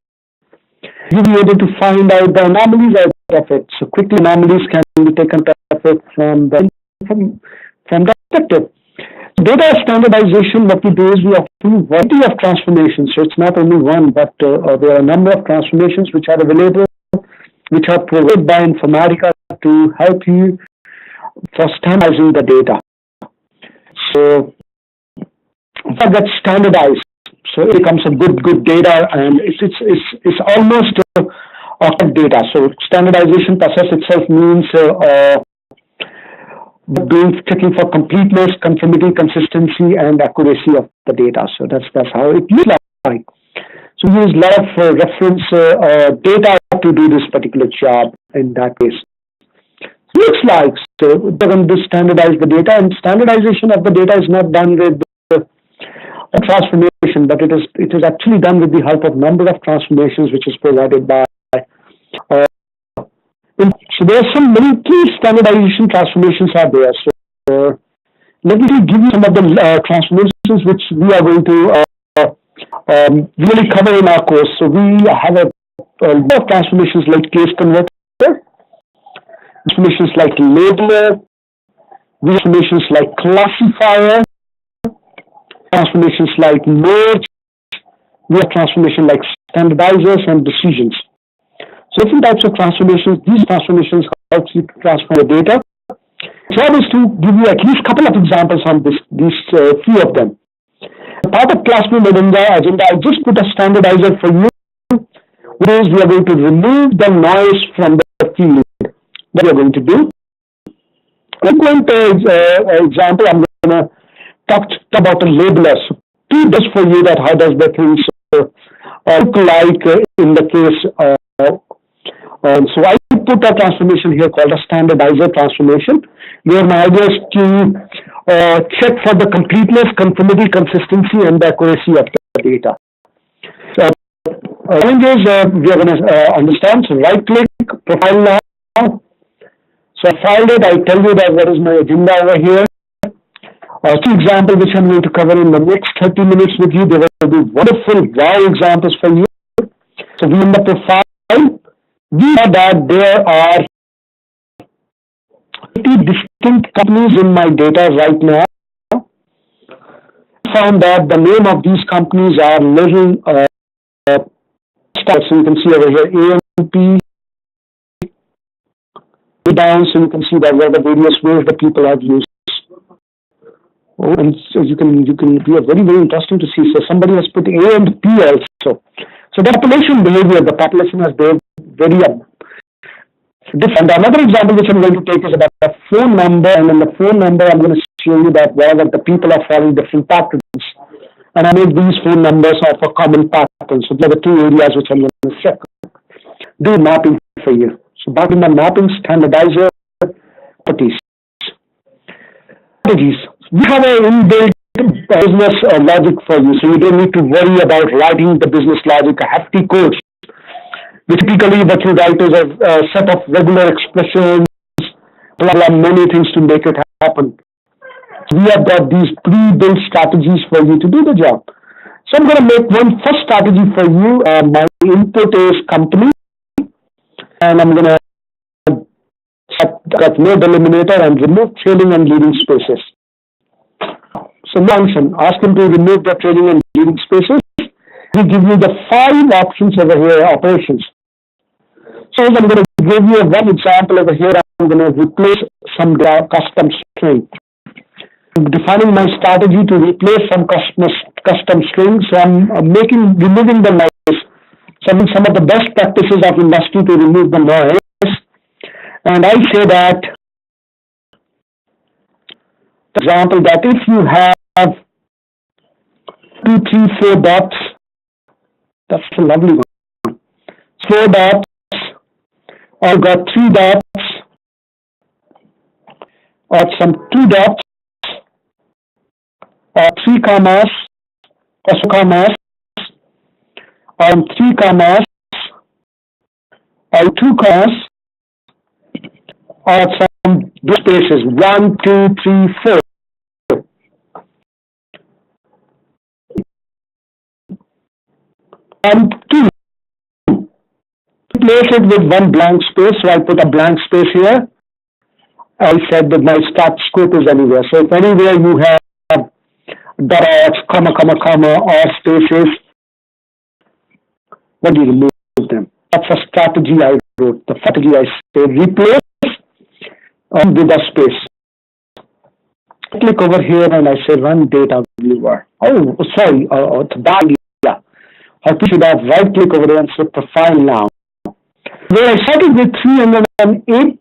you'll be able to find out the anomalies out of it. So quickly anomalies can be taken care of it from the perspective. Data standardization, what we do is we offer a variety of transformations. So it's not only one, but there are a number of transformations which are available, which are provided by Informatica to help you for standardizing the data. So that gets standardized. So it becomes a good data, and it's almost data. So standardization process itself means checking for completeness, conformity, consistency, and accuracy of the data. So that's how it looks like. So we use a lot of reference data to do this particular job in that case. Looks like, so we're going to standardize the data, and standardization of the data is not done with a transformation, but it is actually done with the help of number of transformations which is provided by so there are some many key standardization transformations are there. So let me give you some of the transformations which we are going to really cover in our course. So we have a lot of transformations like case converter, transformations like labeler, transformations like classifier, transformations like merge, we have transformation like standardizers and decisions. So different types of transformations. These transformations help you to transform the data. So I was to give you at least a couple of examples on these few of them. Part of classroom agenda, I just put a standardizer for you, which is we are going to remove the noise from the field. What we are going to do. I'm going to example. I'm going to talk about a labeler. So do this for you that how does the things look like in the case. So I put a transformation here called a standardizer transformation, where my idea is to check for the completeness, conformity, consistency, and the accuracy of the data. So challenges we are going to understand. So right click, profile now. So I filed it. I tell you that what is my agenda over here. Two examples which I'm going to cover in the next 30 minutes with you. They will be wonderful wow examples for you. So we in the profile, we know that there are 80 distinct companies in my data right now. found that the name of these companies are little so you can see over here AMP down, so you can see that where the various ways the people have used. Oh, and so you can be very, very interesting to see. So somebody has put A and P also. So the population behavior, the population has behaved very different. Another example which I'm going to take is about a phone number, and in the phone number I'm going to show you that wherever the people are following different patterns. And I made these phone numbers of a common pattern. So there are the two areas which I'm going to check. Do mapping for you. So back in the mapping standardizer properties. We have an inbuilt business logic for you, so you don't need to worry about writing the business logic, a hefty code. Typically, what you write is a set of regular expressions, many things to make it happen. So we have got these pre-built strategies for you to do the job. So I'm going to make one first strategy for you. My input is company, and I'm going to set no delimiter and remove trailing and leading spaces. So function, ask him to remove the trailing and leading spaces. We give you the 5 options over here, operations. So I'm going to give you one example over here. I'm going to replace some custom string. I'm defining my strategy to replace some custom strings. So I'm removing the noise. Some of the best practices of industry to remove the noise. And I say that, for example, that if you have 2, 3, 4 dots, that's a lovely one. 4 dots, or got 3 dots, or some 2 dots, or 3 commas, or 4 commas, or 3 commas, or 2 commas, or some spaces, 1, 2, 3, 4. And 2. Replace it with one blank space, so I put a blank space here. I said that my start scope is anywhere. So if anywhere you have dots, comma, or spaces, what do you remove them? That's a strategy I wrote. The strategy I say replace with a space. I click over here and I say run data viewer. Oh, sorry, it's bad idea. I should have right click over there and say profile now. Where I started with 380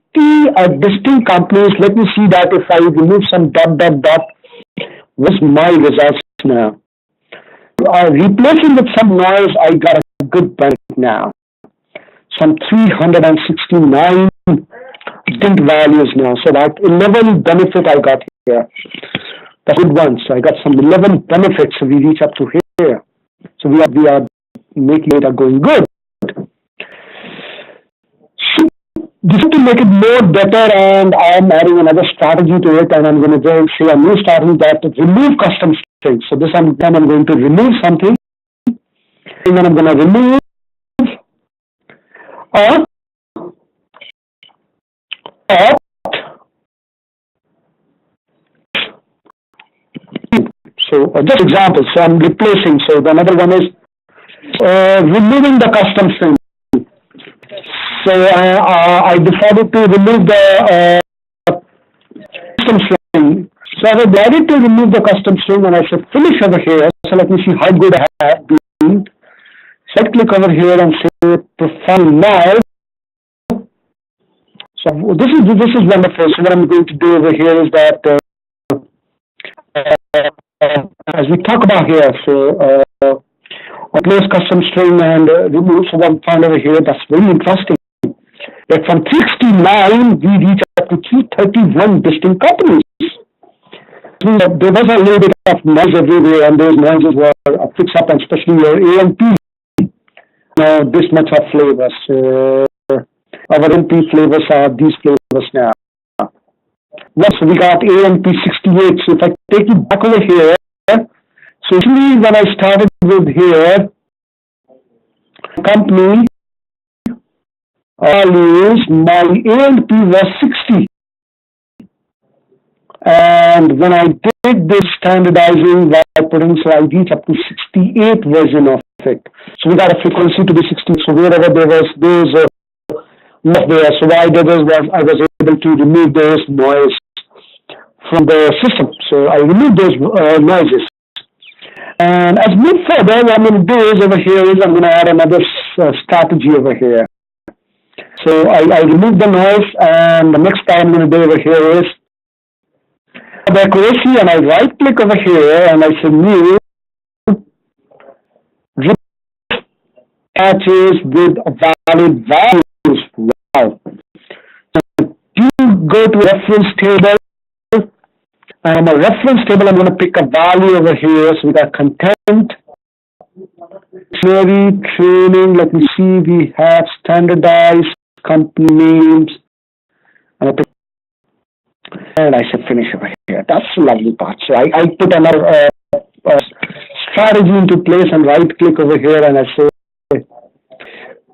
distinct companies, let me see that if I remove some dot, what's my results now? Replacing with some noise, I got a good benefit now. Some 369 distinct values now. So that 11 benefit I got here. The good ones. So I got some 11 benefits. So we reach up to here. So we are making data going good. This is to make it more better, and I'm adding another strategy to it, and I'm going to say a new strategy that remove custom strings. So this time I'm going to remove something, and then I'm going to remove so just example. So I'm replacing. So the another one is removing the custom string. So I decided to remove the custom string. So I decided to remove the custom string, and I said finish over here. So let me see how good I have been. So I click over here and say profile now. So this is wonderful. So what I'm going to do over here is that as we talk about here, so replace custom string and remove. So what I found over here, that's very interesting. That from 369 we reach up to 331 distinct companies. There was a little bit of noise everywhere, and those noises were fixed up, and especially your AMP. Now this much of flavors. Our AMP flavors are these flavors now. Well, so we got AMP 68. So if I take you back over here, so actually when I started with here, company values, my AMP was 60. And when I did this standardizing putting, so I reach up to 68 version of it. So we got a frequency to be 60. So wherever there was those not there. So what I did was I was able to remove those noise from the system. So I removed those noises. And as we move further, what I'm going to do is over here is I'm going to add another strategy over here. So I remove the noise, and the next thing I'm going to do over here is the accuracy, and I right click over here and I say new matches with valid values. Wow. So you go to reference table, and a reference table, I'm going to pick a value over here. So we got content, theory, training. Let me see. We have standardized company names, and I said finish over here. That's a lovely part. So I put another strategy into place and right click over here, and I say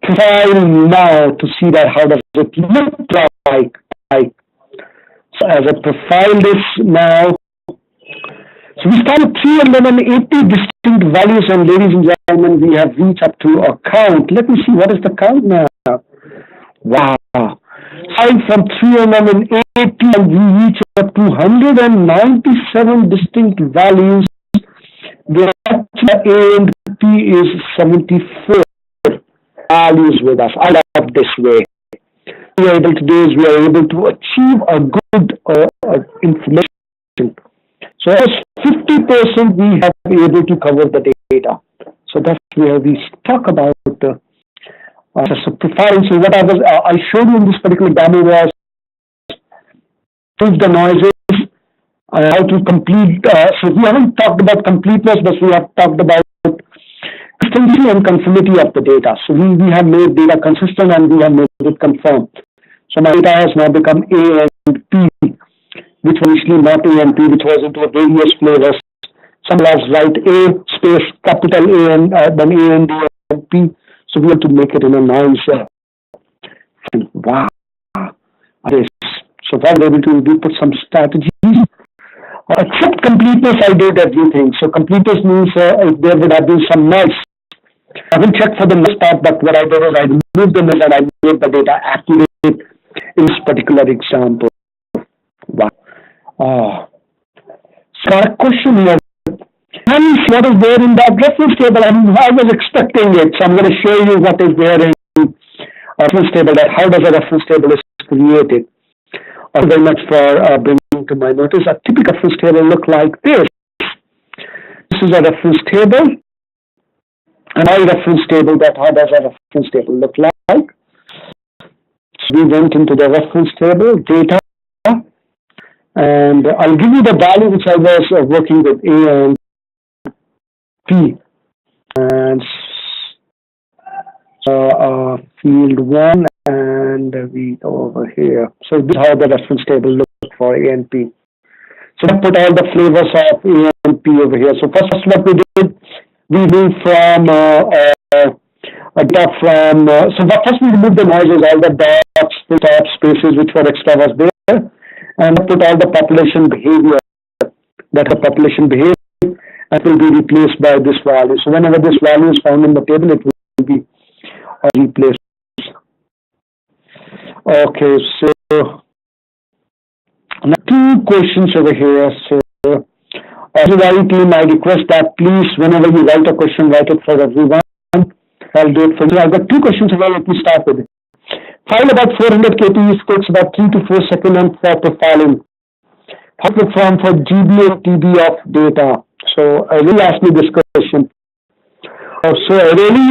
profile now to see that how does it look like. So as I profile this now, so we started 380 distinct values, and ladies and gentlemen, we have reached up to a count. Let me see, what is the count now? Wow. Starting from 380, and we reach up to 197 distinct values. The A and P is 74 values with us. I love this way. We are able to do is we are able to achieve a good information. So as 50% we have been able to cover the data. So that's where we talk about the profiling. So what I showed you in this particular demo was the noises, how to complete. So we haven't talked about completeness, but we have talked about consistency and conformity of the data. So we have made data consistent and we have made it conform. So my data has now become A and P, which was initially not A and P, which was into various flavors. Some labs write A space capital A and then A and D and P. So we have to make it in a nice. Wow. So what we're able to do, put some strategies. Except completeness, I did everything. So completeness means if there would have been some noise. I will check for the noise part, but what I did is I removed the noise and I made the data accurate in this particular example. Wow. So a question here. And what is there in that reference table? I was expecting it. So I'm going to show you what is there in a reference table, that how does a reference table is created. Thank you very much for bringing to my notice. A typical reference table look like this. This is a reference table. And our reference table, that how does a reference table look like? So we went into the reference table, data, and I'll give you the value which I was working with, A and P. And field 1, and we go over here. So this is how the reference table looks for A and P. So I put all the flavors of A and P over here. So first what we did, we moved from data from, first we removed the noises, all the dots, the top spaces which were extra was there, and put all the population behavior, that the population behavior, and will be replaced by this value. So whenever this value is found in the table, it will be replaced. Okay, so now 2 questions over here. So everybody team, I request that please, whenever you write a question, write it for everyone. I'll do it for you. I've got 2 questions here. Let me start with it. File about 400 kPs takes about 3 to 4 seconds and for profiling. How to perform for GB and TB of data? So I really asked me this question. So really,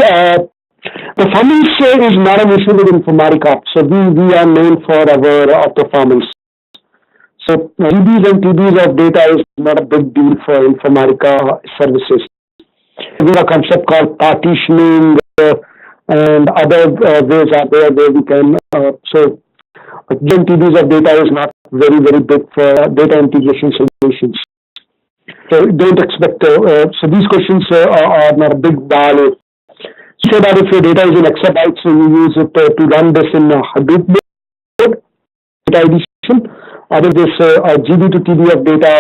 performance is not an issue with Informatica. So we are known for our performance. So GBs and TBs of data is not a big deal for Informatica services. We have a concept called partitioning and other ways are there where we can. So TBs of data is not very, very big for data integration solutions. So don't expect, so these questions are not a big value. So that if your data is in exabytes, so you use it to run this in Hadoop mode, data addition. Other this GB to TB of data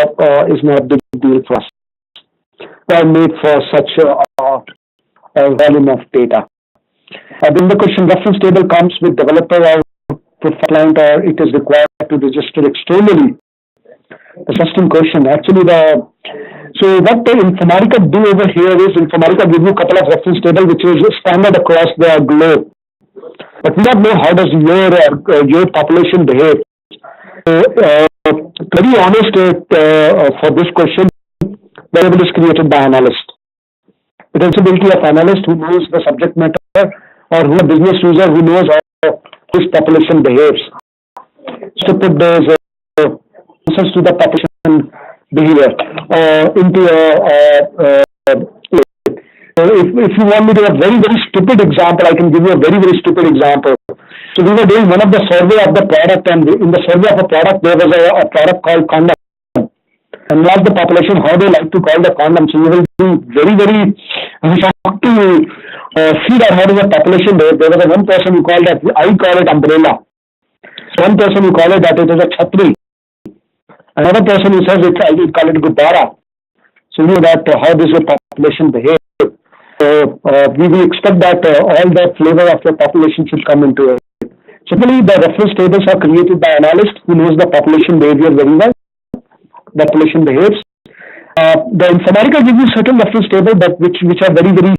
is not a big deal for us. are made for such a volume of data. Then the question, reference table comes with developer or client, or it is required to register externally? The interesting question. Actually, so what the Informatica do over here is Informatica give you a couple of reference table which is standard across the globe. But we don't know how does your population behave. So, to be honest, for this question, the table is created by analyst. The responsibility of analyst who knows the subject matter, or who a business user who knows how this population behaves. So put those answers to the population behavior into if you want me to do a very, very stupid example, I can give you a very, very stupid example. So we were doing one of the survey of the product, and in the survey of a product, there was a product called condom. And asked the population how they like to call the condom. So you will be very, very shocked to see that how is the population there. There was one person who called that, I call it umbrella. One person who called it that it is a chhatri. Another person who says I will call it gudara. So you know that how does the population behave. So we will expect that all the flavor of the population should come into it. Simply, the reference tables are created by analysts who knows the population behavior very well. The population behaves. The Informatica gives you certain reference tables, but which are very, very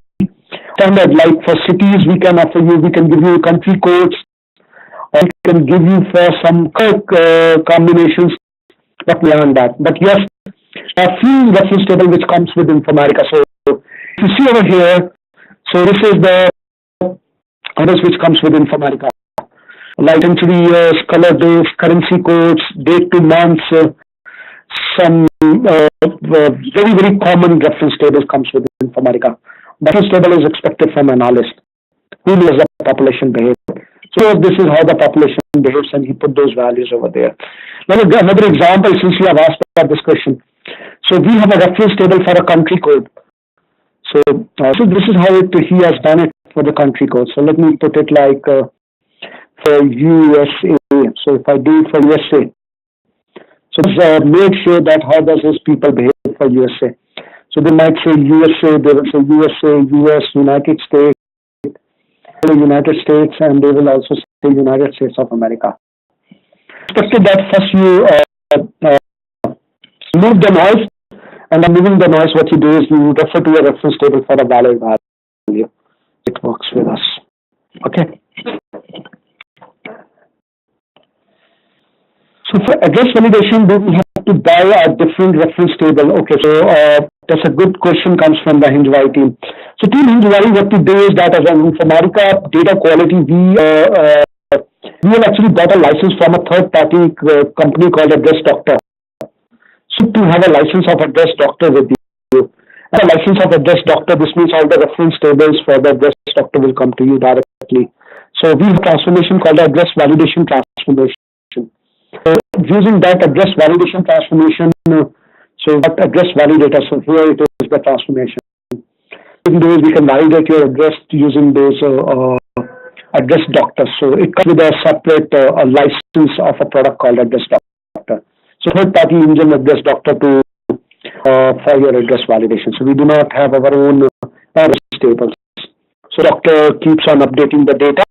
standard. Like for cities, we can give you country codes, or we can give you for some combinations, but beyond that. But yes, a few reference table which comes with Informatica. So if you see over here, so this is the others which comes with Informatica. Like century years, color days, currency codes, date to months, some very, very common reference tables comes with Informatica. Reference table is expected from analyst who knows the population behavior. So this is how the population behaves, and he put those values over there. Now another example, since you have asked about this question. So we have a reference table for a country code. So this is how he has done it for the country code. So let me put it like for USA. So if I do it for USA, so this made sure that how does his people behave for USA. So they might say USA, they will say USA, US, United States, United States, and they will also say United States of America. Expected that first you move the noise, and then moving the noise, what you do is you refer to a reference table for a valid value. It works with us. Okay. So for address validation, do we have to buy a different reference table? Okay, so that's a good question, comes from the Hinjwai team. So team Hinjwai, what we do is that as an Informatica Data Quality, we have actually got a license from a third-party company called Address Doctor. So to have a license of Address Doctor with you, and a license of Address Doctor, this means all the reference tables for the Address Doctor will come to you directly. So we have a transformation called the Address Validation Transformation. So using that address validation transformation, so that address validator, so here it is the transformation. In those we can validate your address using those address doctors. So it comes with a separate license of a product called Address Doctor. So third party engine Address Doctor to for your address validation. So we do not have our own address tables. So Doctor keeps on updating the data,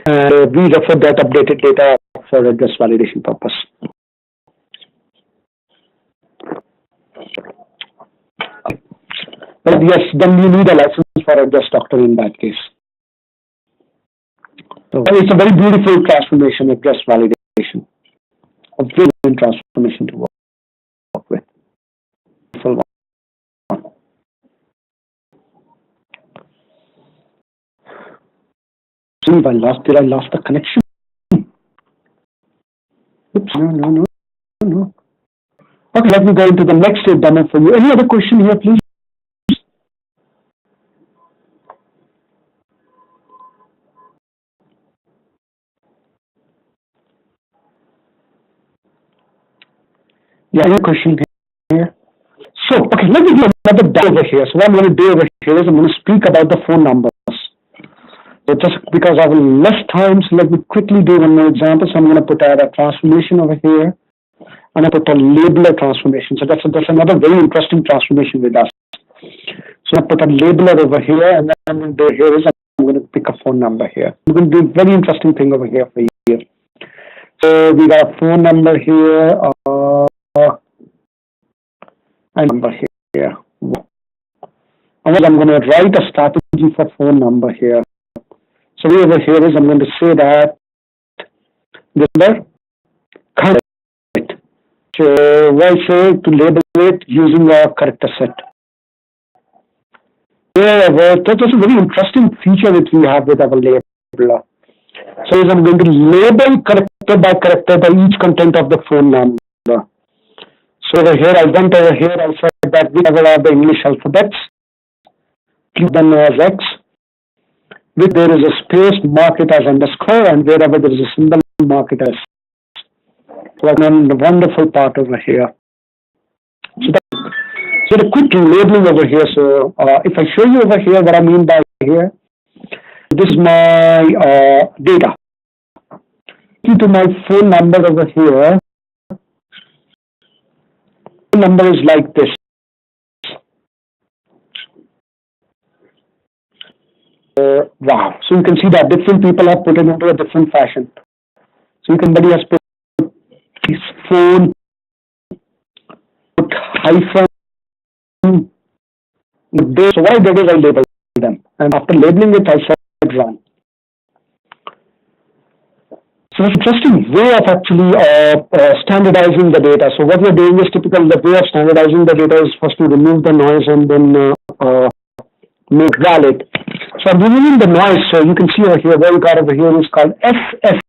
and we refer that updated data for address validation purpose. But yes, then you need a license for Address Doctor in that case. So it's a very beautiful transformation, address validation. A brilliant transformation to work with. Beautiful one. See, did I lost the connection? Oops, no. Okay, let me go into the next demo for you. Any other question here, please? Yeah, any question here? So, okay, let me do another demo over here. So what I'm going to do over here is I'm going to speak about the phone numbers. So just because I have less time, so let me quickly do one more example. So I'm going to put out a transformation over here, and I put a labeler transformation. So that's another very interesting transformation with us. So I put a labeler over here, and then I'm going to do here is I'm going to pick a phone number here. I'm going to do a very interesting thing over here for you. So we got a phone number here, and number here. And I'm going to write a strategy for phone number here. So over here is I'm going to say that this number correct. So I say to label it using a character set. That is a very interesting feature that we have with our labeler. So I'm going to label character by character by each content of the phone number. So over here, I went over here, I said that whenever are the English alphabets, keep them as X. If there is a space, mark it as underscore, and wherever there is a symbol, mark it as. So again, the wonderful part over here. So the quick labeling over here. So if I show you over here what I mean by here, this is my data. To my phone number over here, phone number is like this. Wow. So you can see that different people have put it into a different fashion. So somebody has put his phone, put hyphen. So what I did is I labeled them. And after labeling it, I said run. So it's an interesting way of actually standardizing the data. So what we're doing is typical, the way of standardizing the data is first to remove the noise and then make valid. So I'm removing the noise. So you can see over here, what we got over here is called SS.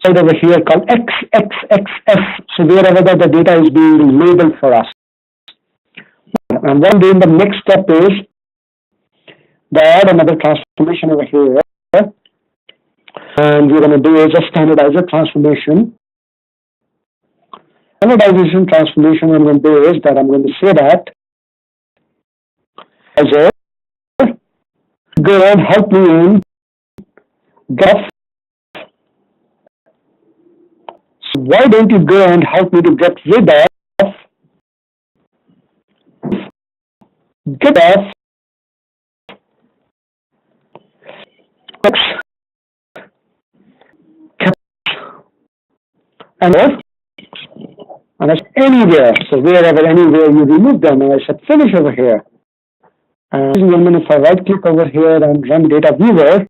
Side over here called XXXS. So wherever the data is being labeled for us. And then the next step is that another transformation over here. And we're going to do is a standardizer transformation. Standardization transformation, what I'm going to do is that I'm going to say that as a go and help me in get. So why don't you go and help me to get rid of X and that's anywhere. So wherever, anywhere you remove them, and I said finish over here. And if I right click over here and run data viewer,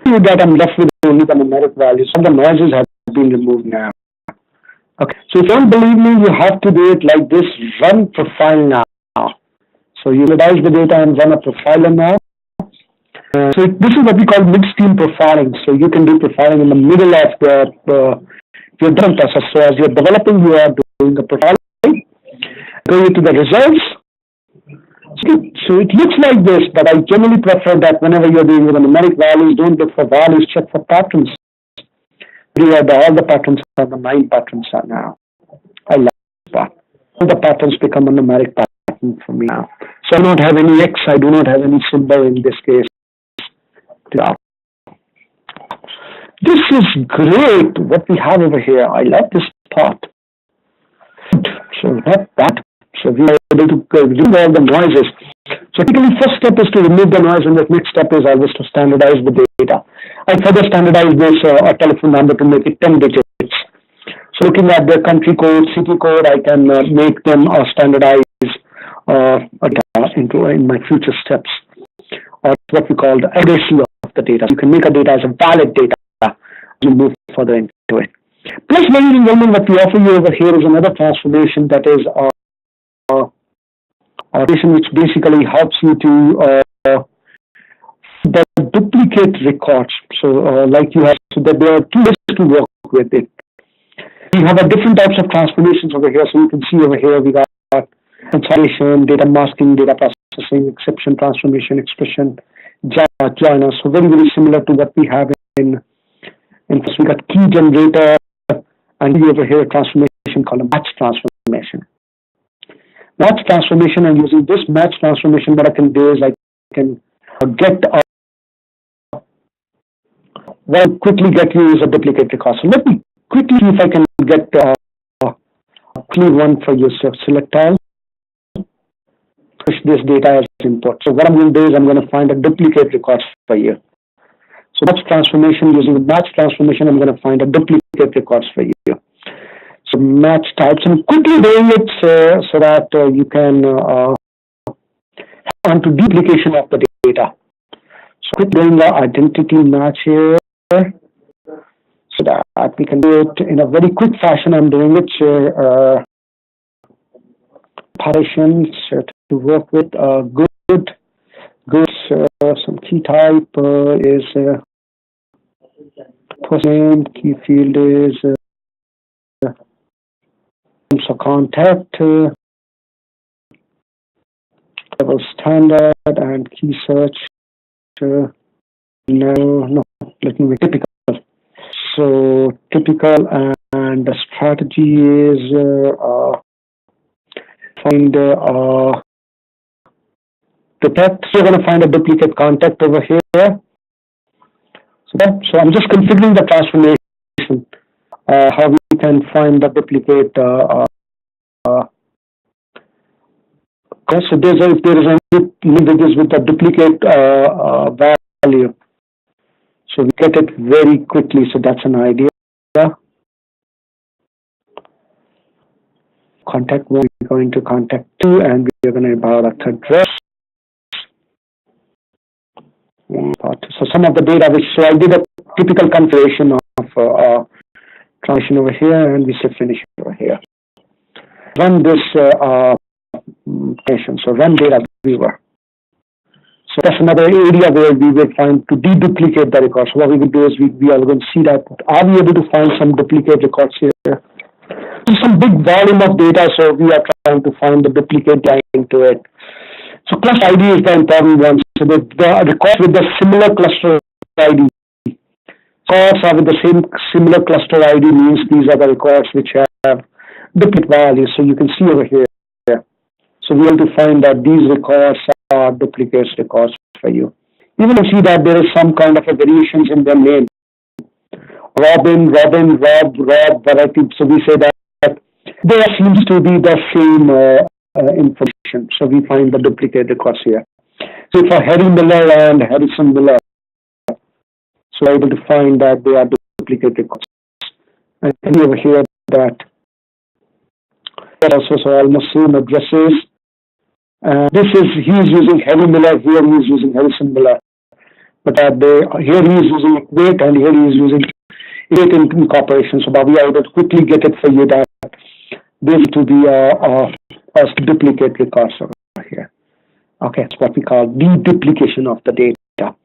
see that I'm left with only the numeric values. So the noises have been removed now. Okay. So if you don't believe me, you have to do it like this. Run profile now. So you analyze the data and run a profiler now. So this is what we call midstream profiling. So you can do profiling in the middle of your different process. So as you're developing, you are doing the profiling. Going to the results. So it looks like this, but I generally prefer that whenever you're doing the numeric values, don't look for values, check for patterns. All the patterns are the 9 patterns are now. I like that. All the patterns become a numeric pattern for me now. So I don't have any X, I do not have any symbol in this case. This is great, what we have over here. I love this part. So not that. So we are able to remove all the noises. So typically first step is to remove the noise, and the next step is always to standardize the data. I further standardize this a telephone number to make it 10 digits. So looking at the country code, city code, I can make them standardize in my future steps, or what we call the accuracy of the data. You can make a data as a valid data as you move further into it. Plus, ladies and gentlemen, what we offer you over here is another transformation that is which basically helps you to the duplicate records. So like you have, so that there are 2 ways to work with it. We have a different types of transformations over here. So you can see over here we got consolidation, data masking, data processing, exception transformation, expression, joiner. So very, very similar to what we have in first we got key generator, and we over here a transformation called a match transformation. Match transformation, and using this match transformation, what I can do is I can get quickly get you is a duplicate record. So let me quickly see if I can get quickly one for you. So select all. push this data as input. So what I'm going to do is I'm going to find a duplicate records for you. So match transformation, using the match transformation, I'm going to find a duplicate records for you. So match types, I'm quickly doing it so that you can on to duplication of the data. So quick doing the identity match here, so that we can do it in a very quick fashion. I'm doing it partitions to work with good some key type is first name, key field is so contact level standard and key search no let me be typical. So typical and the strategy is find detect. So we're going to find a duplicate contact over here. So I'm just configuring the transformation, how we can find the duplicate. So if there is any images with a duplicate value, so we get it very quickly. So that's an idea. Contact 1, we're going to contact 2, and we're going to about a address. So some of the data, so I did a typical configuration of transition over here, and we say finish over here. Run this patient. So run data viewer. So that's another area where we will find to deduplicate the records. So what we will do is we are going to see that are we able to find some duplicate records here? There's some big volume of data, so we are trying to find the duplicate into it. So cluster ID is the important one. So the records with the similar cluster ID. Records are with the same similar cluster ID means these are the records which have duplicate values. So you can see over here. So we have to find that these records are duplicate records for you. You will see that there is some kind of a variations in their name. Robin, Rob, variety. So we say that there seems to be the same information. So we find the duplicate records here. So for Harry Miller and Harrison Miller, so we're able to find that they are duplicate records. And over here that also so almost same addresses. This is he's using Harry Miller, here he is using Harrison Miller. But here he is using Equate and here he is using Equate incorporation. So we are able to quickly get it for you that this to be a duplicate records over here. Okay, it's what we call deduplication of the data.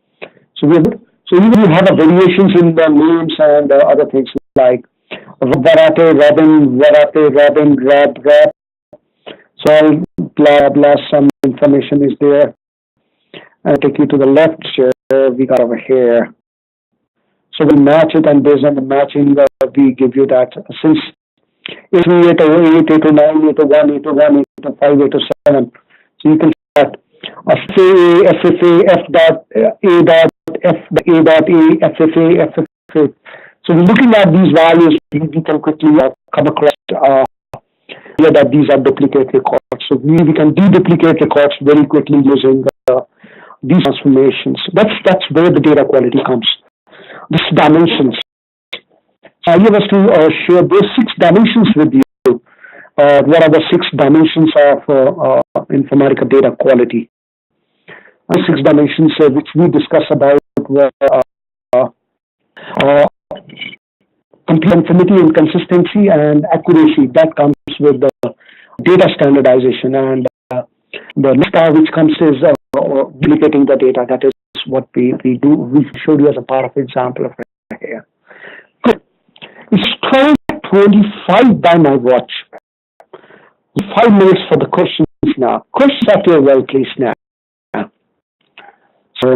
So even you have variations in the names and other things like Robin, Rob. So blah blah, some information is there. I take you to the left here, we got over here. So we'll match it, and based on the matching, we give you that since 808, 809, 801, 801, 805, 807. So you can start FFA, F dot A dot F A dot A, FFA, FFA. So looking at these values, we can quickly come across that these are duplicate records. So we can deduplicate records very quickly using these transformations. That's where the data quality comes. This dimensions. So I was to share those 6 dimensions with you. What are the 6 dimensions of Informatica data quality? The 6 dimensions which we discussed about were conformity and consistency and accuracy. That comes with the data standardization, and the next part which comes is duplicating the data. That is what we do. We showed you as a part of example of it here. Good. It's 12:25 by my watch. 5 minutes for the questions now. Questions after your well, please now. So,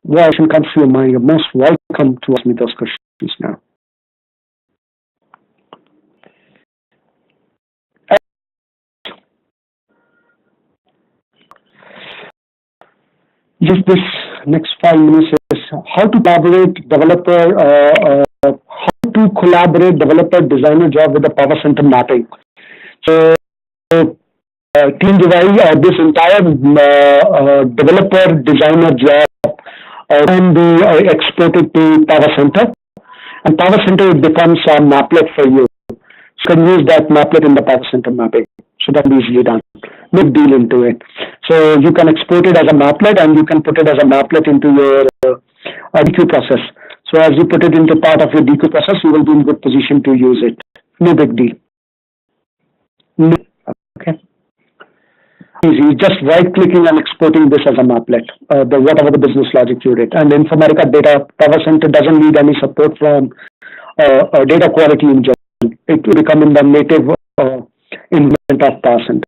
what comes to your mind? You're most welcome to ask me those questions now. Just this next 5 minutes is how to collaborate developer designer job with the power center mapping. So team devise this entire developer designer job can be exported to Power Center, and Power Center becomes a maplet for you. So you can use that maplet in the Power Center mapping. So that is easily done. No deal into it. So you can export it as a maplet, and you can put it as a maplet into your DQ process. So as you put it into part of your DQ process, you will be in good position to use it. No big deal. Okay. Easy. Just right-clicking and exporting this as a maplet, whatever the business logic you did. And Informatica Data Power Center doesn't need any support from data quality in general. It will become in the native environment of Power Center.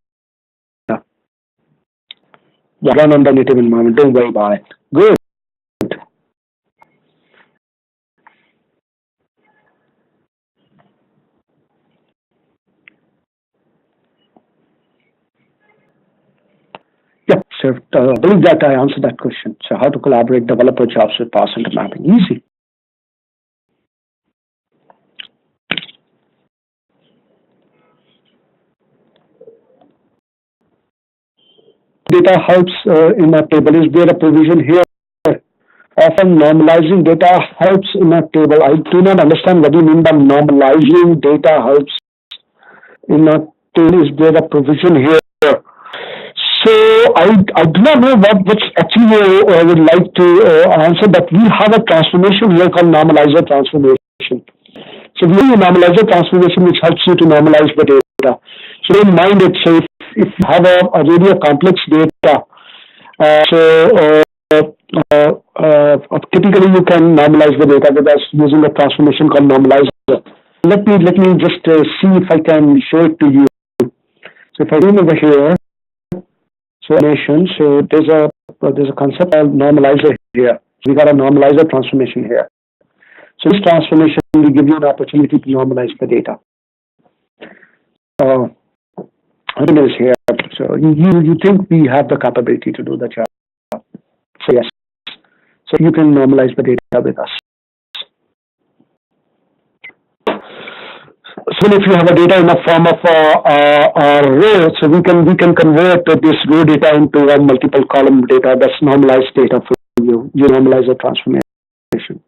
Yeah, run on the native environment. Don't worry about it. Good. Yeah, so I believe that I answered that question. So how to collaborate developer jobs with Power Center mapping? Easy. Data helps in a table. Is there a provision here? Often normalizing data helps in a table. I do not understand what you mean by normalizing data helps in a table. Is there a provision here? So I do not know which actually I would like to answer, but we have a transformation here called normalizer transformation. So we have a normalizer transformation which helps you to normalize the data. So don't mind it. So if you have a really complex data, typically you can normalize the data with us using a transformation called normalizer. Let me just see if I can show it to you. So if I zoom over here, so there's a concept called normalizer here. We got a normalizer transformation here. So this transformation will give you an opportunity to normalize the data. It is here. So you think we have the capability to do the job? So yes. So you can normalize the data with us. So if you have a data in the form of a row, so we can convert this row data into a multiple column data. That's normalized data for you. You normalize the transformation.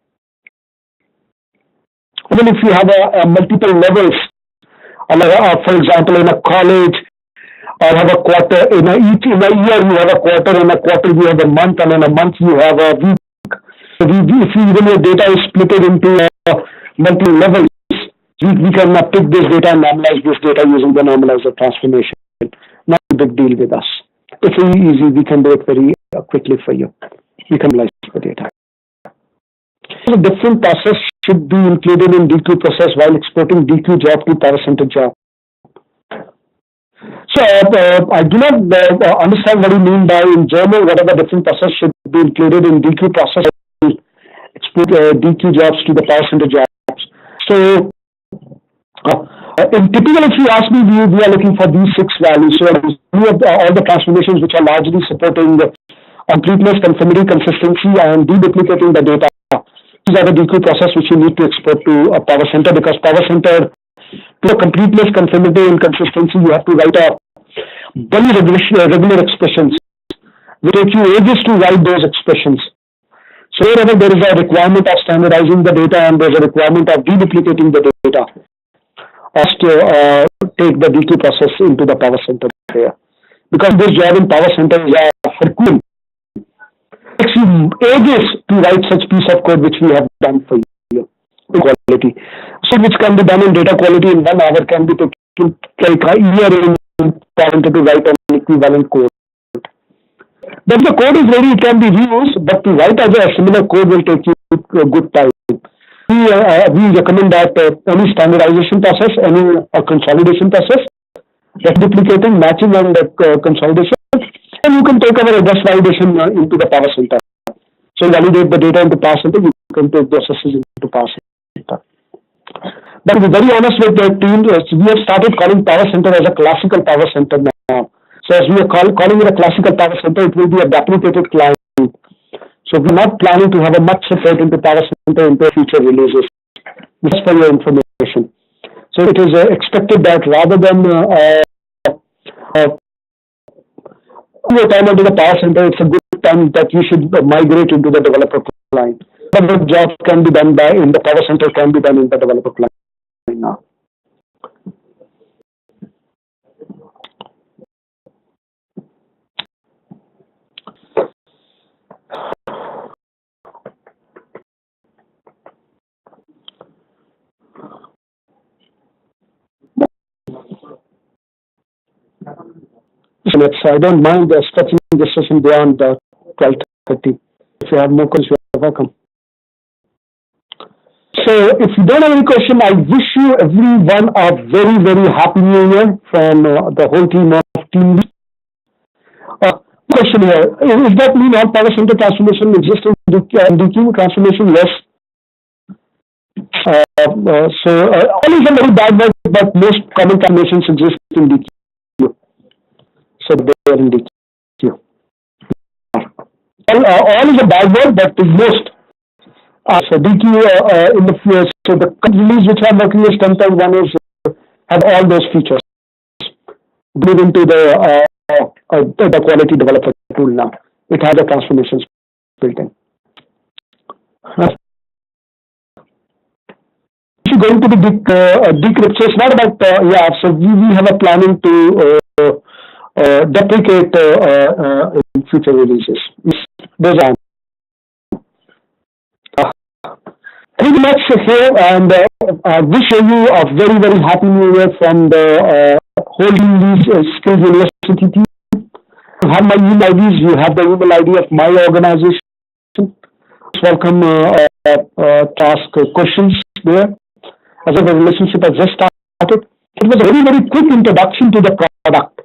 Even if you have a multiple levels, for example, in a college, or have a quarter, in a year you have a quarter, in a quarter you have a month, and in a month you have a week. So if even your data is split into multiple levels, we can pick this data and normalize this data using the normalizer transformation. Not a big deal with us. It's very easy. We can do it very quickly for you. We can normalize the data. So different process should be included in DQ process while exporting DQ job to Power Center job. So I do not understand what you mean by in German, whatever different process should be included in DQ process, export DQ jobs to the Power Center jobs. So typically, if you ask me, we are looking for these 6 values. So all the transformations which are largely supporting the completeness, conformity, consistency, and deduplicating the data. These are the DQ process which you need to export to a Power Center, because Power Center, to completeness, conformity, and consistency, you have to write a bunch of regular expressions. It will take you ages to write those expressions. So wherever there is a requirement of standardizing the data and there's a requirement of deduplicating the data, us to take the DQ process into the Power Center here. Because this job in Power Center is a Herculean. It takes you ages to write such piece of code which we have done for you in quality. So which can be done in data quality in 1 hour can be taken like a year in Power Center to write an equivalent code. But the code is ready, it can be reused, but to write as a similar code will take you a good time. We recommend that any standardization process, any consolidation process, that duplicating, matching, and consolidation, and you can take our address validation into the Power Center. So validate the data into Power Center, you can take processes into Power Center. But to be very honest with the team, we have started calling Power Center as a classical Power Center now. So as we are calling it a classical Power Center, it will be a deprecated client. So we're not planning to have a much support into Power Center into future releases. Just for your information. So it is expected that rather than your time into the Power Center, it's a good time that you should migrate into the developer client. But the job can be done in the Power Center, can be done in the developer client now. So I don't mind stretching the session beyond 12:30. If you have more questions, you're welcome. So if you don't have any question, I wish you everyone a very, very happy new year from the whole team of TeamLease. Question here, is that mean all Power Center transformation exists in DQ transformation? Yes. All is a very bad word, but most common transformations exist in DQ. So they are in DQ. All is a bad word, but most. So DQ in the future, so the release which I'm working with 10.1 is have all those features built into the quality developer tool now. It has the transformations built in. If you go into the decrypt, so it's not about, so we have a planning to deprecate in future releases. Those are pretty much here, and I wish you a very, very happy new year from the whole TeamLease Skills University team. You have my email IDs, you have the email ID of my organization. Welcome to ask questions there. As the relationship has just started, it was a very, very quick introduction to the product.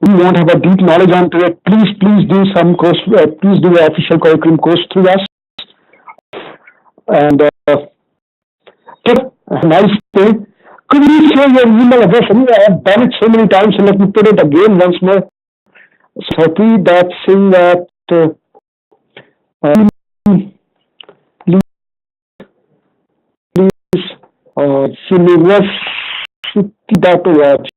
You won't have a deep knowledge onto it, please do some course, please do an official curriculum course through us. And nice day. Could you share your email address? I have done it so many times, so let me put it again once more. Harpreet.Singh at university.org.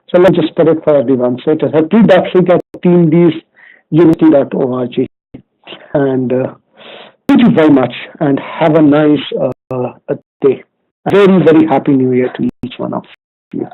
So let's just put it for everyone. So it is Harpreet.Singh at TeamLease.university.org. And thank you very much and have a nice day. A very, very happy new year to each one of you.